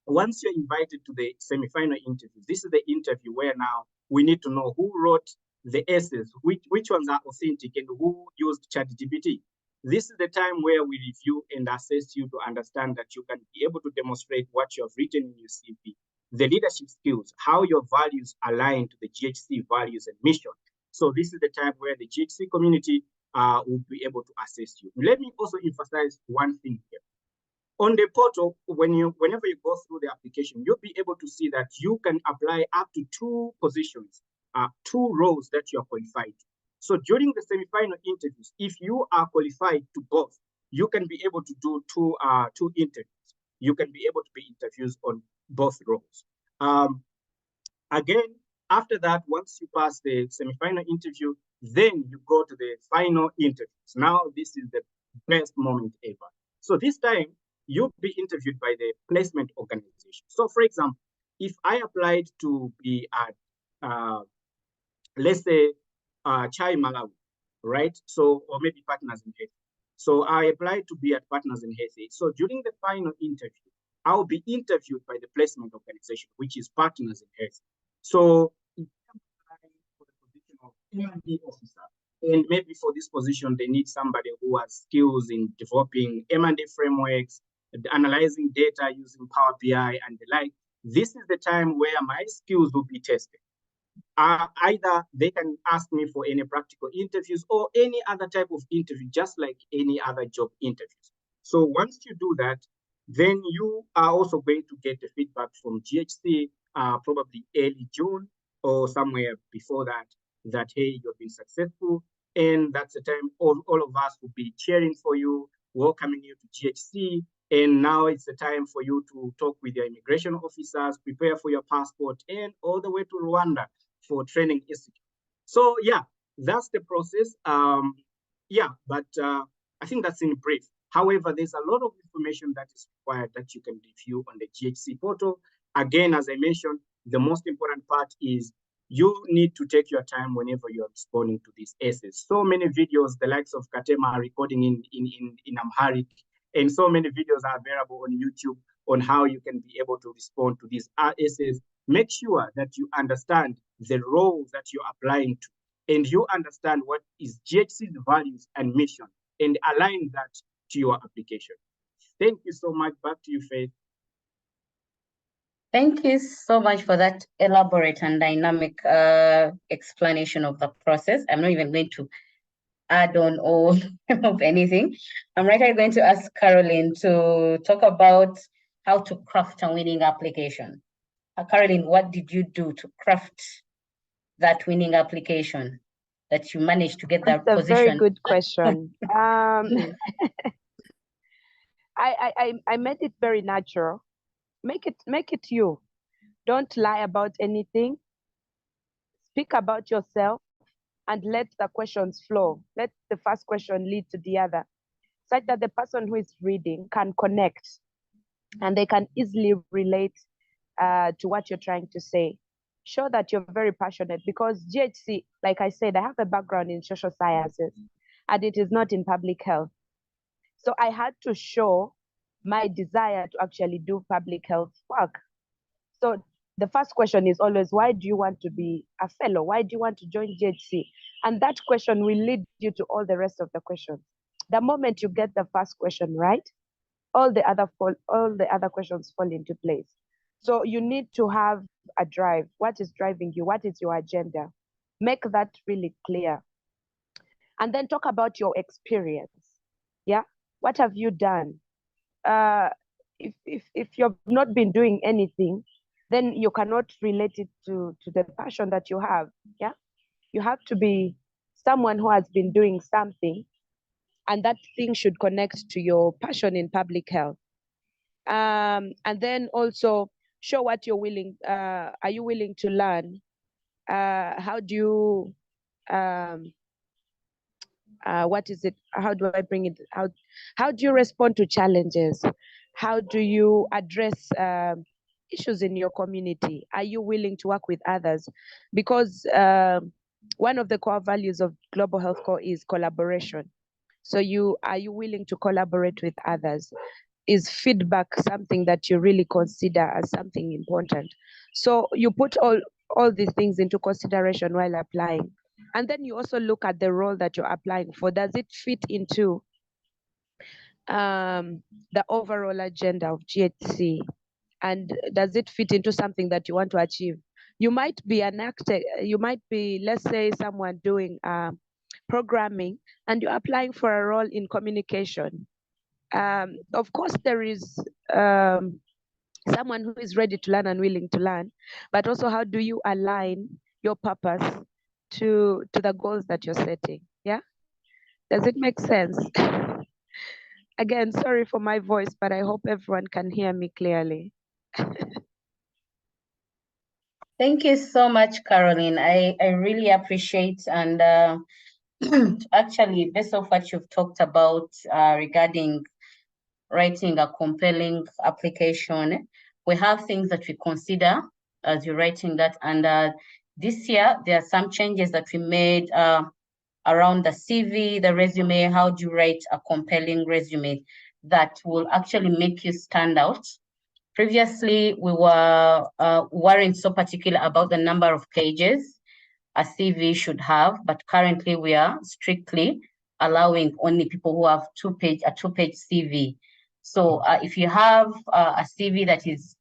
once you're invited to the semi-final interview, this is the interview where now we need to know who wrote the essays, which ones are authentic, and who used ChatGPT. This is the time where we review and assess you to understand that you can be able to demonstrate what you have written in your CV. the leadership skills, how your values align to the GHC values and mission. So this is the time where the GHC community will be able to assess you. Let me also emphasize one thing here. On the portal, whenever you go through the application, you'll be able to see that you can apply up to 2 positions, 2 roles that you are qualified to. So during the semi-final interviews, if you are qualified to both, you can be able to do two interviews. You can be able to be interviews on both roles. Again, after that, once you pass the semi-final interview, then you go to the final interviews. Now, this is the best moment ever. So this time, you'll be interviewed by the placement organization. So for example, if I applied to be at, let's say, Chai Malawi, right? So, or maybe Partners in Haiti. So I applied to be at Partners in Haiti. So during the final interview, I'll be interviewed by the placement organization, which is Partners in Haiti. So if I'm applying for the position of M&D officer, and maybe for this position, they need somebody who has skills in developing M&D frameworks, analyzing data using Power BI and the like. This is the time where my skills will be tested. Either they can ask me for any practical interviews or any other type of interview, just like any other job interviews. So once you do that, then you are also going to get the feedback from GHC, probably early June or somewhere before that, that, hey, you've been successful. And that's the time all of us will be cheering for you, welcoming you to GHC. And now it's the time for you to talk with your immigration officers, prepare for your passport, and all the way to Rwanda for training institute. So yeah, that's the process. But I think that's in brief. However, there's a lot of information that is required that you can review on the GHC portal. Again, as I mentioned, the most important part is you need to take your time whenever you're responding to these essays. So many videos, the likes of Katema are recording in Amharic, and so many videos are available on YouTube on how you can be able to respond to these essays. Make sure that you understand the roles that you're applying to, and you understand what is GHC's values and mission, and align that to your application. Thank you so much. Back to you, Faith. Thank you so much for that elaborate and dynamic explanation of the process. I'm not even going to add on all of anything. I'm right now going to ask Caroline to talk about how to craft a winning application. Caroline, what did you do to craft that winning application that you managed to get that position? That's a very good question. I made it very natural. Make it you. Don't lie about anything. Speak about yourself and let the questions flow. Let the first question lead to the other, such that the person who is reading can connect and they can easily relate to what you're trying to say. Show that you're very passionate, because GHC, like I said, I have a background in social sciences and it is not in public health. So I had to show my desire to actually do public health work. So the first question is always, why do you want to be a fellow? Why do you want to join GHC? And that question will lead you to all the rest of the questions. The moment you get the first question right, all the other questions fall into place. So you need to have a drive. What is driving you? What is your agenda? Make that really clear. And then talk about your experience. Yeah, what have you done? If you've not been doing anything, then you cannot relate it to the passion that you have. Yeah, you have to be someone who has been doing something, and that thing should connect to your passion in public health. And then also show what you're willing. Are you willing to learn? How do you what is it? How do I bring it? How do you respond to challenges? How do you address issues in your community? Are you willing to work with others? Because one of the core values of Global Health Corps is collaboration. So are you willing to collaborate with others? Is feedback something that you really consider as something important? So you put all these things into consideration while applying. And then you also look at the role that you're applying for. Does it fit into the overall agenda of GHC? and does it fit into something that you want to achieve? You might be an actor, you might be, let's say, someone doing programming, and you're applying for a role in communication. Of course, there is someone who is ready to learn and willing to learn, but also how do you align your purpose to the goals that you're setting? Yeah, does it make sense? Again, sorry for my voice, but I hope everyone can hear me clearly. Thank you so much, Caroline. I really appreciate, and actually, based off what you've talked about regarding writing a compelling application, we have things that we consider as you're writing that. And this year, there are some changes that we made around the CV, the resume. How do you write a compelling resume that will actually make you stand out? Previously, we weren't so particular about the number of pages a CV should have, but currently we are strictly allowing only people who have a two-page CV. So if you have a CV that is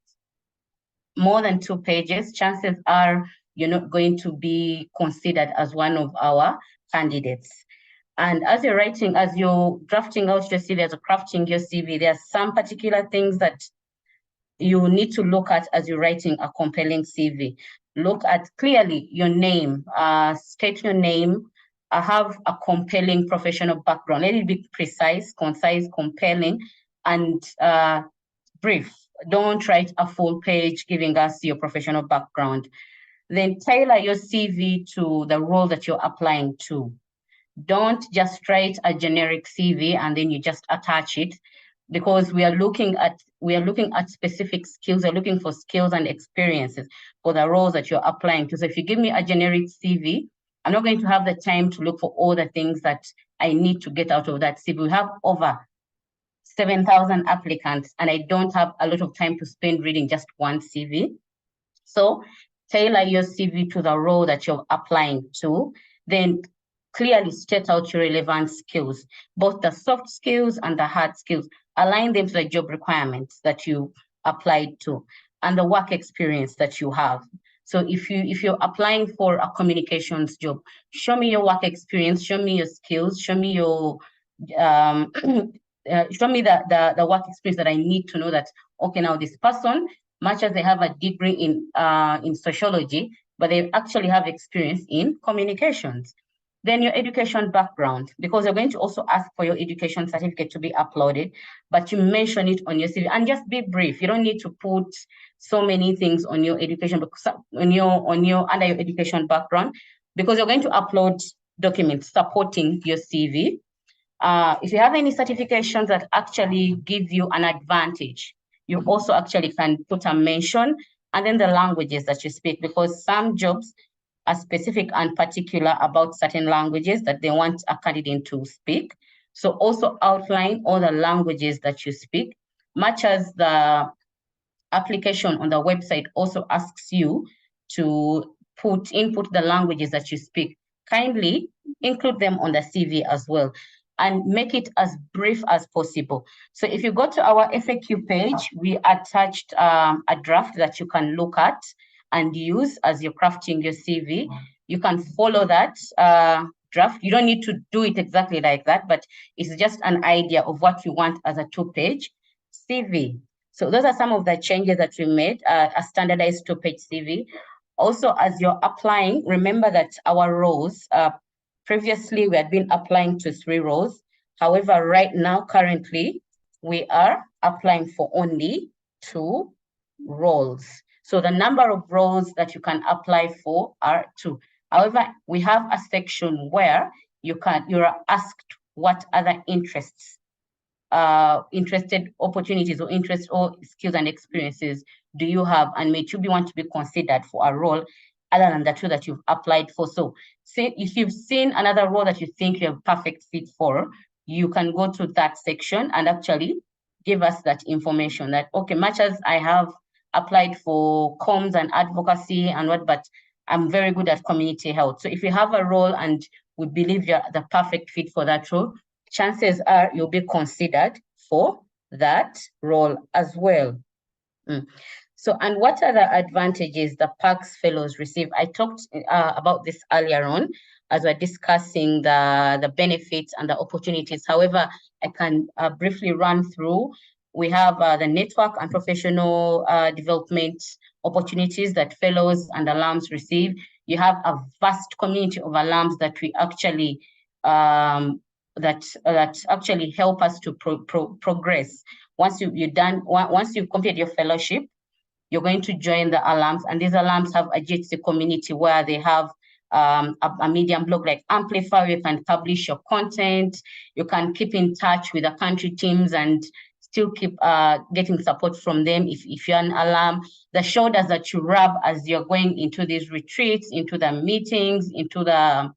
more than 2 pages, chances are you're not going to be considered as one of our candidates. And as you're drafting out your CV, as you're crafting your CV, there are some particular things that you need to look at as you're writing a compelling CV. Look at clearly your name, state your name, have a compelling professional background. Let it be precise, concise, compelling, and brief. Don't write a full page giving us your professional background. Then tailor your CV to the role that you're applying to. Don't just write a generic CV and then you just attach it, because we are looking at specific skills. We're looking for skills and experiences for the roles that you're applying to. So if you give me a generic CV, I'm not going to have the time to look for all the things that I need to get out of that CV. We have over 7,000 applicants, and I don't have a lot of time to spend reading just one CV. So tailor your CV to the role that you're applying to. Then clearly state out your relevant skills, both the soft skills and the hard skills. Align them to the job requirements that you applied to and the work experience that you have. So if you're applying for a communications job, show me your work experience, show me your skills, show me your show me the work experience that I need to know that, okay, now this person, much as they have a degree in sociology, but they actually have experience in communications. Then your education background, because you're going to also ask for your education certificate to be uploaded, but you mention it on your CV, and just be brief. You don't need to put so many things on your education, under your education background, because you're going to upload documents supporting your CV. If you have any certifications that actually give you an advantage, you also actually can put a mention, and then the languages that you speak, because some jobs are specific and particular about certain languages that they want a candidate to speak. So also outline all the languages that you speak, much as the application on the website also asks you to input the languages that you speak. Kindly include them on the CV as well, and make it as brief as possible. So if you go to our FAQ page, we attached a draft that you can look at and use as you're crafting your CV. You can follow that draft. You don't need to do it exactly like that, but it's just an idea of what you want as a 2-page CV. So those are some of the changes that we made, a standardized 2-page CV. Also, as you're applying, remember that our roles, previously we had been applying to 3 roles. However, right now, currently, we are applying for only 2 roles. So the number of roles that you can apply for are 2. However, we have a section where you're asked what other interested opportunities or interests or skills and experiences do you have, and may you want to be considered for a role other than the 2 that you've applied for. So say if you've seen another role that you think you're a perfect fit for, you can go to that section and actually give us that information that, okay, much as I have applied for comms and advocacy and what, but I'm very good at community health. So if you have a role and we believe you're the perfect fit for that role, chances are you'll be considered for that role as well. So, and what are the advantages the PACS fellows receive? I talked about this earlier on as we're discussing the benefits and the opportunities. However, I can briefly run through. We have the network and professional development opportunities that fellows and alums receive. You have a vast community of alums that we actually that actually help us to progress. Once you've completed your fellowship, you're going to join the alums, and these alums have a GHC community where they have a medium blog like Amplify. You can publish your content, you can keep in touch with the country teams and still keep getting support from them if you're an alum. The shoulders that you rub as you're going into these retreats, into the meetings, into the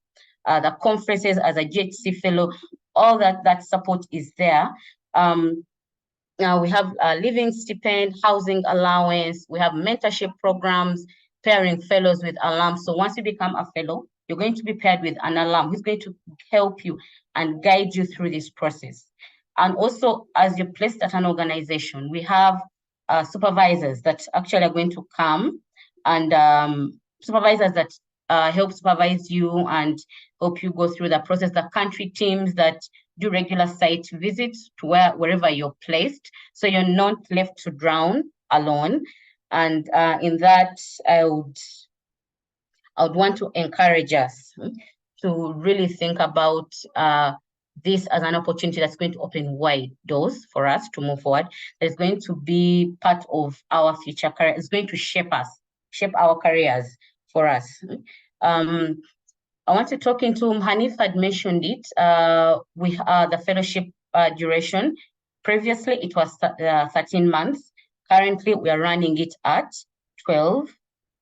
conferences as a GHC fellow, all that support is there. Now we have a living stipend, housing allowance, we have mentorship programs, pairing fellows with alums. So once you become a fellow, you're going to be paired with an alum who's going to help you and guide you through this process. And also, as you're placed at an organization, we have supervisors that actually are going to come, and supervisors that help supervise you and help you go through the process. The country teams that do regular site visits to wherever you're placed, so you're not left to drown alone. And in that, I would want to encourage us to really think about this as an opportunity that's going to open wide doors for us to move forward. It's going to be part of our future career. It's going to shape us, shape our careers for us. I want to talk into, Hanif had mentioned it, the fellowship duration. Previously, it was 13 months. Currently, we are running it at 12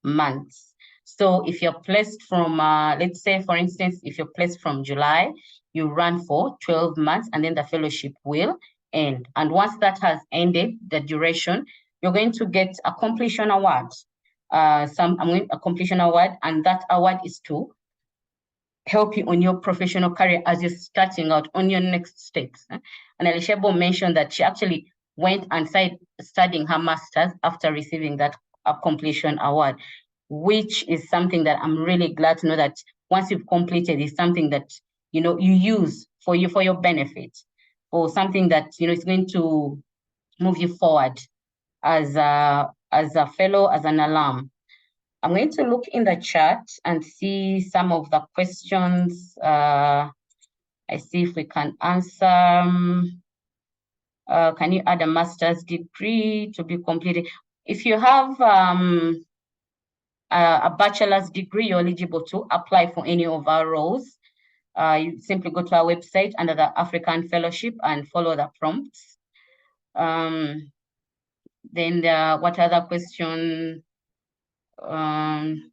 months. So if you're placed from, let's say, for instance, if you're placed from July, you run for 12 months, and then the fellowship will end. And once that has ended, the duration, you're going to get a completion award. A completion award, and that award is to help you on your professional career as you're starting out on your next steps. And Elishebo mentioned that she actually went and started studying her master's after receiving that completion award, which is something that I'm really glad to know that once you've completed, it's something that you use for your benefit, or something that is going to move you forward as a fellow, as an alum. I'm going to look in the chat and see some of the questions. I see if we can answer. Can you add a master's degree to be completed? If you have a bachelor's degree, you're eligible to apply for any of our roles. You simply go to our website under the African Fellowship and follow the prompts. Then what other question? I'm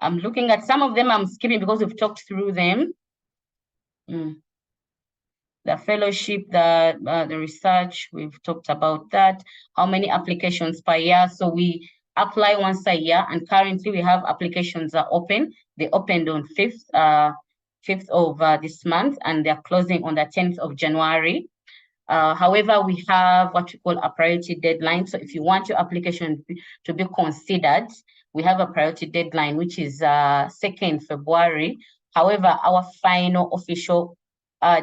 looking at some of them. I'm skipping because we've talked through them. The fellowship, the research, we've talked about that. How many applications per year? So we apply once a year, and currently we have applications are open. They opened on 5th of this month, and they're closing on the 10th of January. However, we have what we call a priority deadline. So if you want your application to be considered, we have a priority deadline, which is 2nd February. However, our final official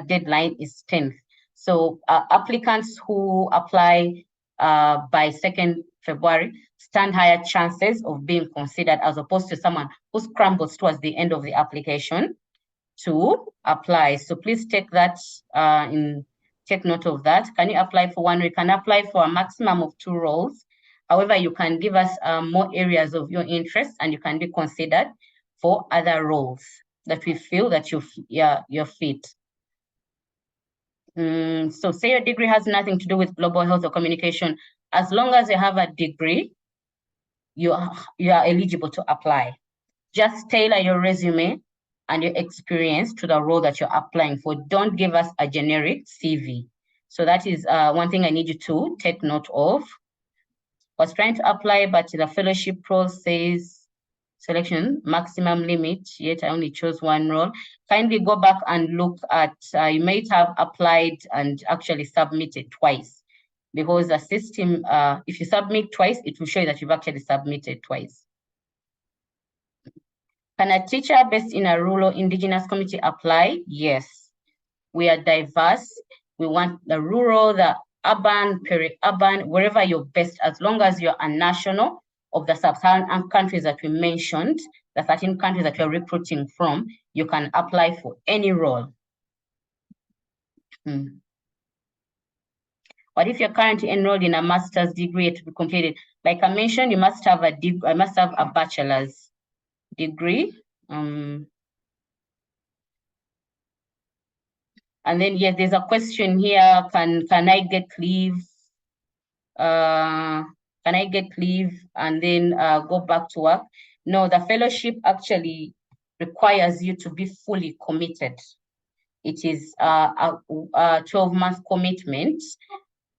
deadline is 10th. So applicants who apply by 2nd February stand higher chances of being considered, as opposed to someone who scrambles towards the end of the application to apply. So please take that take note of that. Can you apply for one? We can apply for a maximum of 2 roles. However, you can give us more areas of your interest, and you can be considered for other roles that we feel that you're fit. So say your degree has nothing to do with global health or communication. As long as you have a degree, you are eligible to apply. Just tailor your resume and your experience to the role that you're applying for. Don't give us a generic CV. So that is one thing I need you to take note of. I was trying to apply, but the fellowship role says selection maximum limit, yet I only chose 1 role. Kindly go back and look at, you might have applied and actually submitted twice. because the system, if you submit twice, it will show you that you've actually submitted twice. Can a teacher based in a rural indigenous community apply? Yes. We are diverse. We want the rural, the urban, peri-urban, wherever you're based, as long as you're a national of the sub-Saharan countries that we mentioned, the 13 countries that we're recruiting from, you can apply for any role. But if you're currently enrolled in a master's degree to be completed, like I mentioned, you must have a bachelor's degree. And then yes, there's a question here. Can I get leave? Can I get leave and then go back to work? No, the fellowship actually requires you to be fully committed. It is a 12-month commitment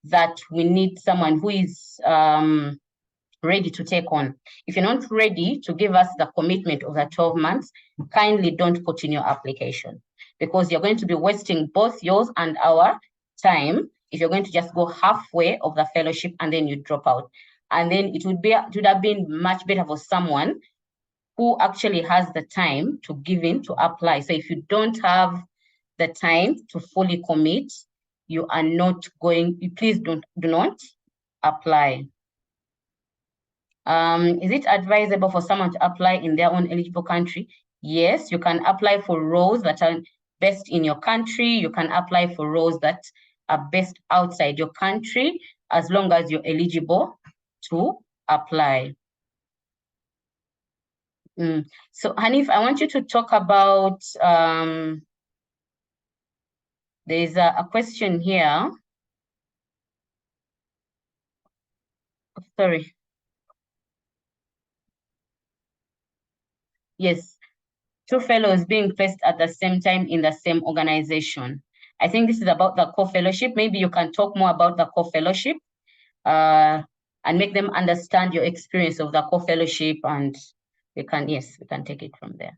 that we need someone who is ready to take on. If you're not ready to give us the commitment of the 12 months, kindly don't put in your application, because you're going to be wasting both yours and our time if you're going to just go halfway of the fellowship and then you drop out. And then it would have been much better for someone who actually has the time to give in to apply. So if you don't have the time to fully commit, you are not going, please do not apply. Is it advisable for someone to apply in their own eligible country? Yes, you can apply for roles that are based in your country. You can apply for roles that are based outside your country, as long as you're eligible to apply. So Hanif, I want you to talk about, there's a question here. Sorry. Yes, 2 fellows being placed at the same time in the same organization. I think this is about the co-fellowship. Maybe you can talk more about the co-fellowship and make them understand your experience of the co-fellowship, and we can take it from there.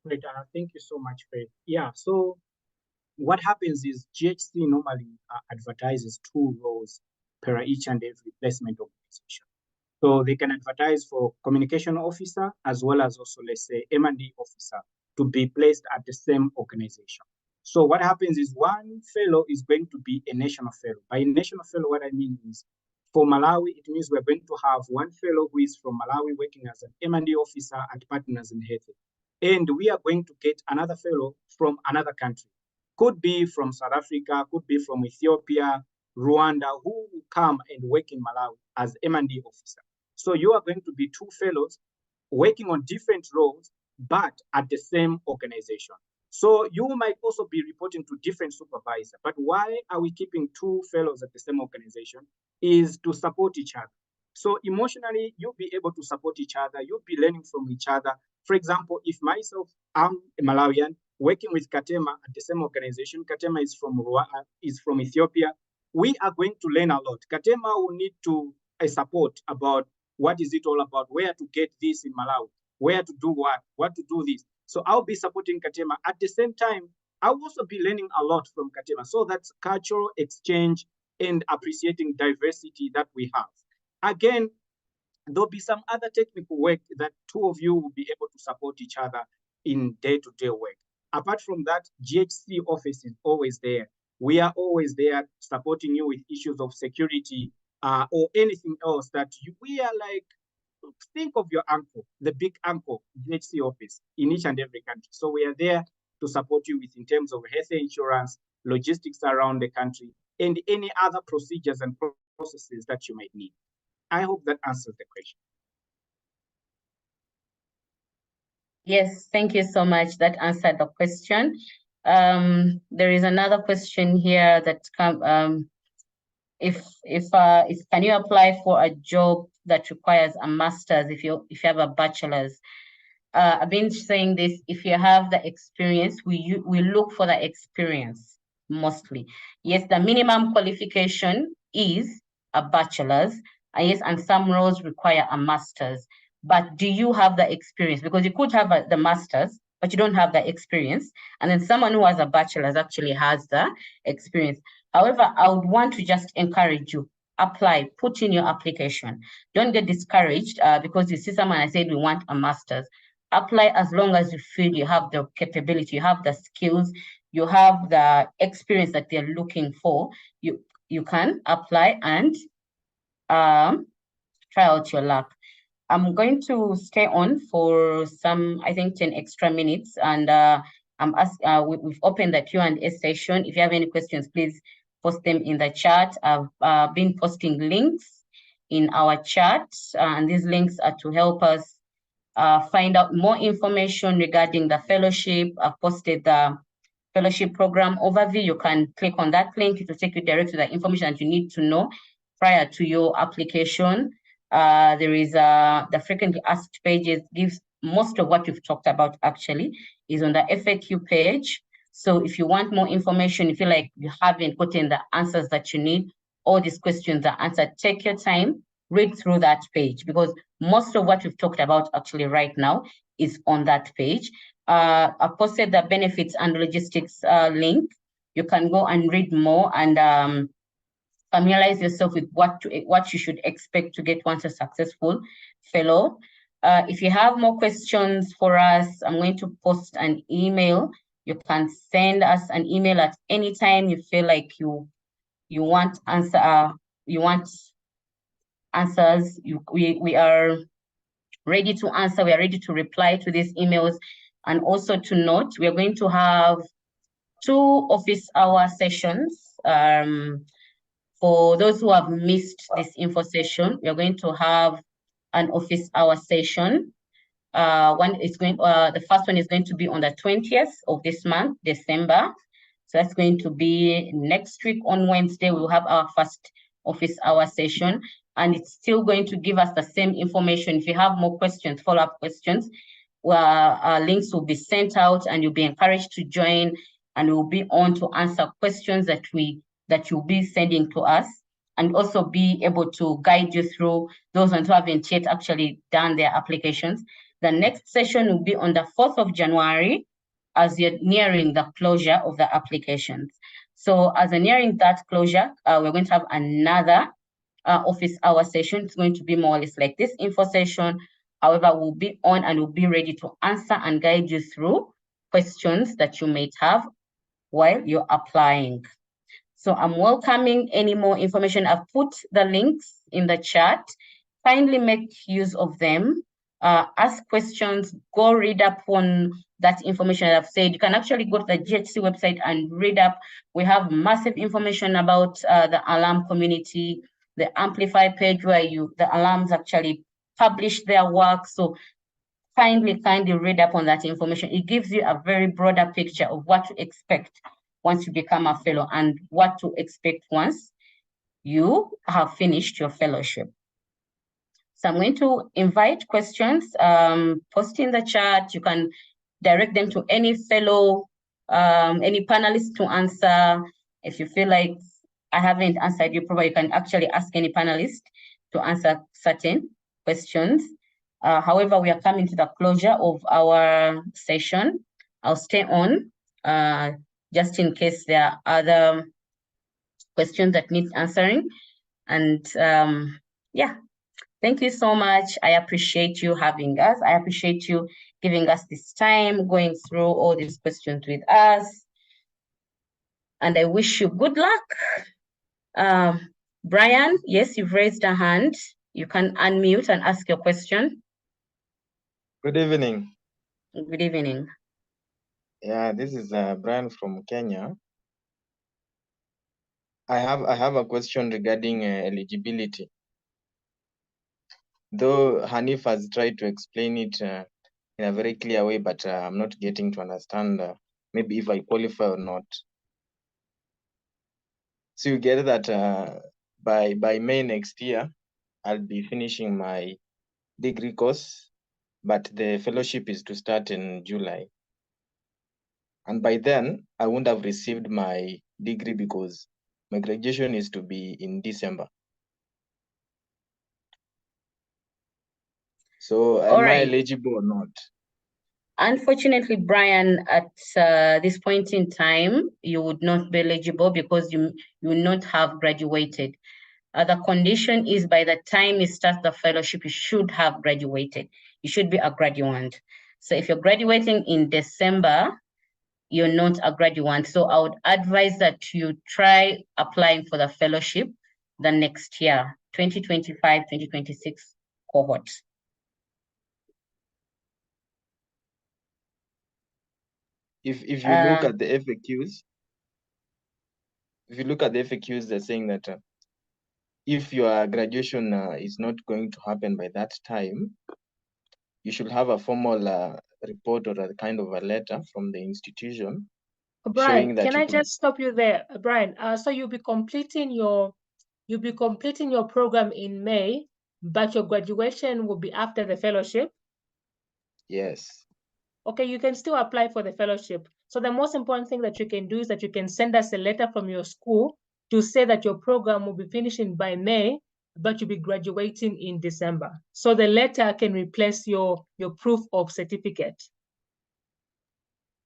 Great, thank you so much, Faith. Yeah, so what happens is GHC normally advertises 2 roles per each and every placement organization. So they can advertise for communication officer as well as also, let's say, M&D officer to be placed at the same organization. So what happens is one fellow is going to be a national fellow. By national fellow, what I mean is for Malawi, it means we're going to have one fellow who is from Malawi working as an M&D officer at Partners in Health. And we are going to get another fellow from another country. Could be from South Africa, could be from Ethiopia, Rwanda, who will come and work in Malawi as M&D officer. So you are going to be 2 fellows working on different roles, but at the same organization. So you might also be reporting to different supervisors. But why are we keeping 2 fellows at the same organization? Is to support each other. So emotionally, you'll be able to support each other. You'll be learning from each other. For example, if myself, I'm a Malawian, working with Katema at the same organization, Katema is from Ethiopia, we are going to learn a lot. Katema will need to support about what is it all about, where to get this in Malawi, where to do what to do this. So I'll be supporting Katema. At the same time, I'll also be learning a lot from Katema. So that's cultural exchange and appreciating diversity that we have. Again, there'll be some other technical work that 2 of you will be able to support each other in day-to-day work. Apart from that, GHC office is always there. We are always there supporting you with issues of security or anything else that we are like, think of your uncle, the big uncle, GHC office in each and every country. So we are there to support you with in terms of health insurance, logistics around the country, and any other procedures and processes that you might need. I hope that answers the question. Yes, thank you so much. That answered the question. There is another question here that if can you apply for a job that requires a master's if you have a bachelor's? I've been saying this, if you have the experience, we look for the experience mostly. Yes, the minimum qualification is a bachelor's, yes, and some roles require a master's. But do you have the experience? Because you could have the master's, but you don't have the experience. And then someone who has a bachelor's actually has the experience. However, I would want to just encourage you, apply, put in your application. Don't get discouraged because you see someone and said, we want a master's. Apply as long as you feel you have the capability, you have the skills, you have the experience that they're looking for. You can apply and try out your luck. I'm going to stay on for some, I think, 10 extra minutes, and we've opened the Q&A session. If you have any questions, please post them in the chat. I've been posting links in our chat, and these links are to help us find out more information regarding the fellowship. I've posted the fellowship program overview. You can click on that link to take you direct to the information that you need to know prior to your application. There is the frequently asked pages, gives most of what you've talked about actually is on the FAQ page. So if you want more information, you feel like you haven't gotten the answers that you need, all these questions are answered, take your time, read through that page, because most of what we've talked about actually right now is on that page. I posted the benefits and logistics link. You can go and read more and familiarize yourself with what you should expect to get once a successful fellow. If you have more questions for us, I'm going to post an email. You can send us an email at any time you feel like you want answers. We are ready to answer. We are ready to reply to these emails. And also to note, we are going to have 2 office hour sessions. For those who have missed this info session, we are going to have an office hour session. The first one is going to be on the 20th of this month, December. So that's going to be next week on Wednesday. We will have our first office hour session, and it's still going to give us the same information. If you have more questions, follow-up questions, links will be sent out, and you'll be encouraged to join, and we'll be on to answer questions that you'll be sending to us, and also be able to guide you through those ones who haven't yet actually done their applications. The next session will be on the 4th of January, as you're nearing the closure of the applications. So as we're nearing that closure, we're going to have another office hour session. It's going to be more or less like this info session. However, we'll be on and we'll be ready to answer and guide you through questions that you may have while you're applying. So I'm welcoming any more information. I've put the links in the chat. Kindly make use of them. Ask questions, go read up on that information that I've said. You can actually go to the GHC website and read up. We have massive information about the alum community, the Amplify page where the alums actually publish their work. So kindly read up on that information. It gives you a very broader picture of what to expect once you become a fellow and what to expect once you have finished your fellowship. So I'm going to invite questions, post in the chat. You can direct them to any fellow, any panelist to answer. If you feel like I haven't answered you properly, you can actually ask any panelist to answer certain questions. However, we are coming to the closure of our session. I'll stay on just in case there are other questions that need answering. And yeah, thank you so much. I appreciate you having us. I appreciate you giving us this time, going through all these questions with us. And I wish you good luck. Brian, yes, you've raised a hand. You can unmute and ask your question. Good evening. Good evening. Yeah, this is Brian from Kenya. I have a question regarding eligibility. Though Hanif has tried to explain it in a very clear way, but I'm not getting to understand maybe if I qualify or not. So you get that by May next year, I'll be finishing my degree course, but the fellowship is to start in July. And by then, I won't have received my degree because my graduation is to be in December. So am I eligible or not? Unfortunately, Brian, at this point in time, you would not be eligible because you will not have graduated. The condition is by the time you start the fellowship, you should have graduated. You should be a graduate. So if you're graduating in December, you're not a graduate. So I would advise that you try applying for the fellowship the next year, 2025, 2026 cohort. If you look at the FAQs, they're saying that if your graduation is not going to happen by that time, you should have a formal report or a kind of a letter from the institution. Brian, can I just stop you there, Brian? So you'll be completing your program in May, but your graduation will be after the fellowship? Yes. Okay, you can still apply for the fellowship. So the most important thing that you can do is that you can send us a letter from your school to say that your program will be finishing by May, but you'll be graduating in December. So the letter can replace your proof of certificate.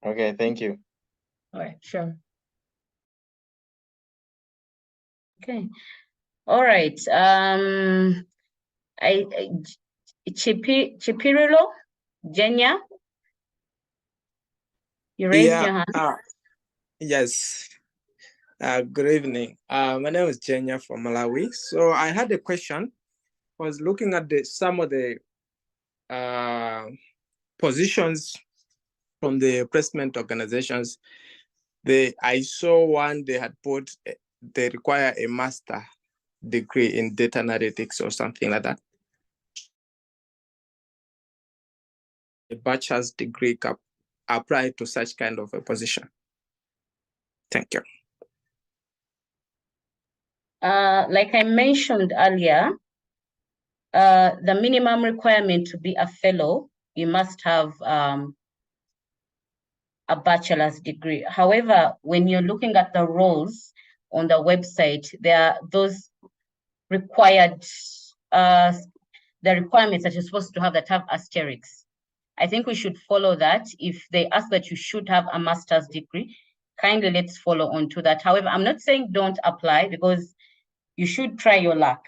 Okay, thank you. All right, sure. Okay. All right. Chipirilo, Jenya, you raised your hand. Yes. Good evening. My name is Jenya from Malawi. So I had a question. I was looking at some of the positions from the placement organizations. I saw one they had put, they require a master degree in data analytics or something like that. A bachelor's degree can apply to such kind of a position. Thank you. Like I mentioned earlier, the minimum requirement to be a fellow, you must have a bachelor's degree. However, when you're looking at the roles on the website, there are those required, the requirements that you're supposed to have that have asterisks. I think we should follow that. If they ask that you should have a master's degree, kindly let's follow on to that. However, I'm not saying don't apply, because you should try your luck.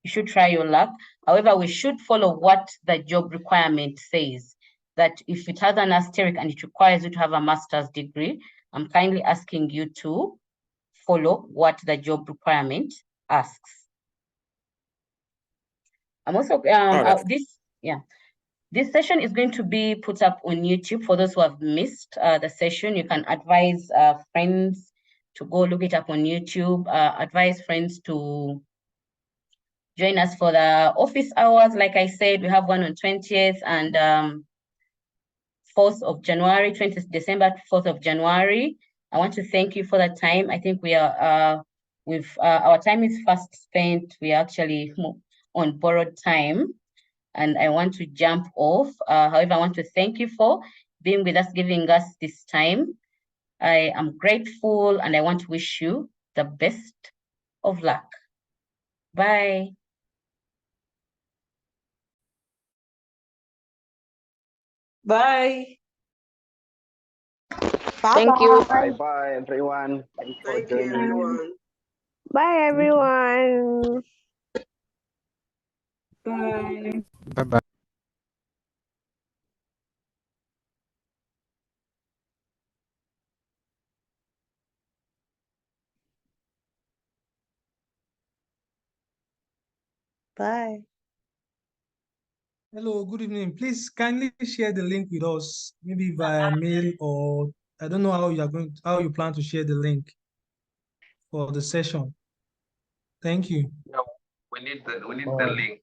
You should try your luck. However, we should follow what the job requirement says, that if it has an asterisk and it requires you to have a master's degree, I'm kindly asking you to follow what the job requirement asks. I'm also, this session is going to be put up on YouTube. For those who have missed the session, you can advise friends to go look it up on YouTube, advise friends to join us for the office hours. Like I said, we have one on 20th and 4th of January, 20th December, 4th of January. I want to thank you for the time. I think we are, our time is fast spent. We are actually on borrowed time, and I want to jump off. However, I want to thank you for being with us, giving us this time. I am grateful, and I want to wish you the best of luck. Bye. Bye. Thank you. Bye, everyone. Thanks for joining. Everyone. Bye, everyone. Bye. Bye-bye. Bye. Hello, good evening. Please kindly share the link with us, maybe via mail, or I don't know how you plan to share the link for the session. Thank you. Yeah, we need the link.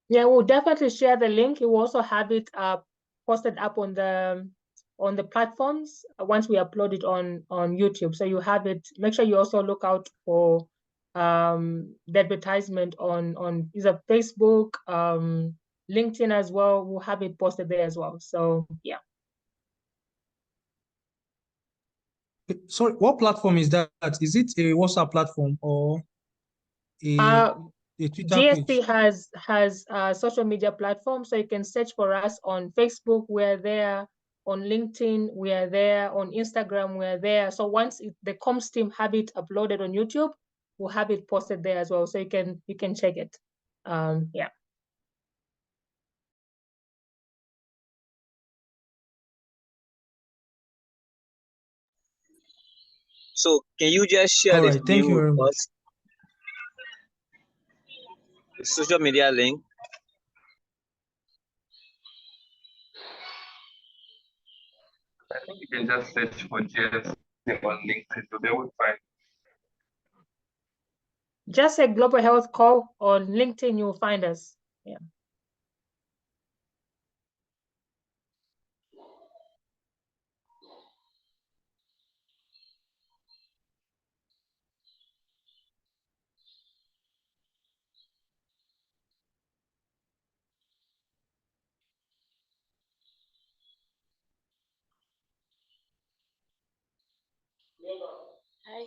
Yeah, we'll definitely share the link. You will also have it posted up on the platforms once we upload it on YouTube. So you have it. Make sure you also look out for the advertisement on either Facebook, LinkedIn as well. We'll have it posted there as well. So yeah. Sorry, what platform is that? Is it a WhatsApp platform or a the Twitter GSC page? has a social media platform, so you can search for us on Facebook. We're there. On LinkedIn, we are there. On Instagram, we are there. So once the comms team have it uploaded on YouTube, we'll have it posted there as well. So you can check it. Yeah. So can you just share All the right, thank link you very with much. us? The social media link. I think you can just search for GSC on LinkedIn, so they will find. Just a Global Health Call on LinkedIn, you'll find us. Yeah. Hi.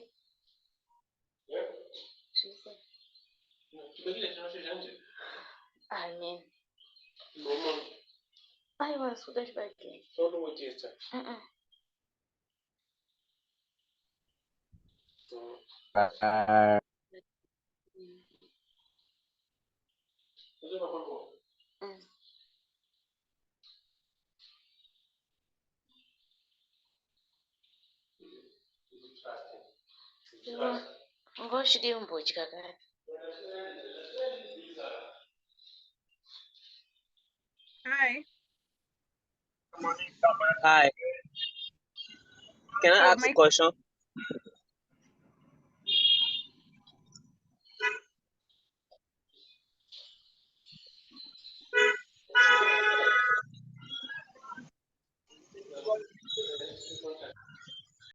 Amen. I was so that back. Ngoshidi umbochi kakati. Hi. Hi. Can I ask a My question?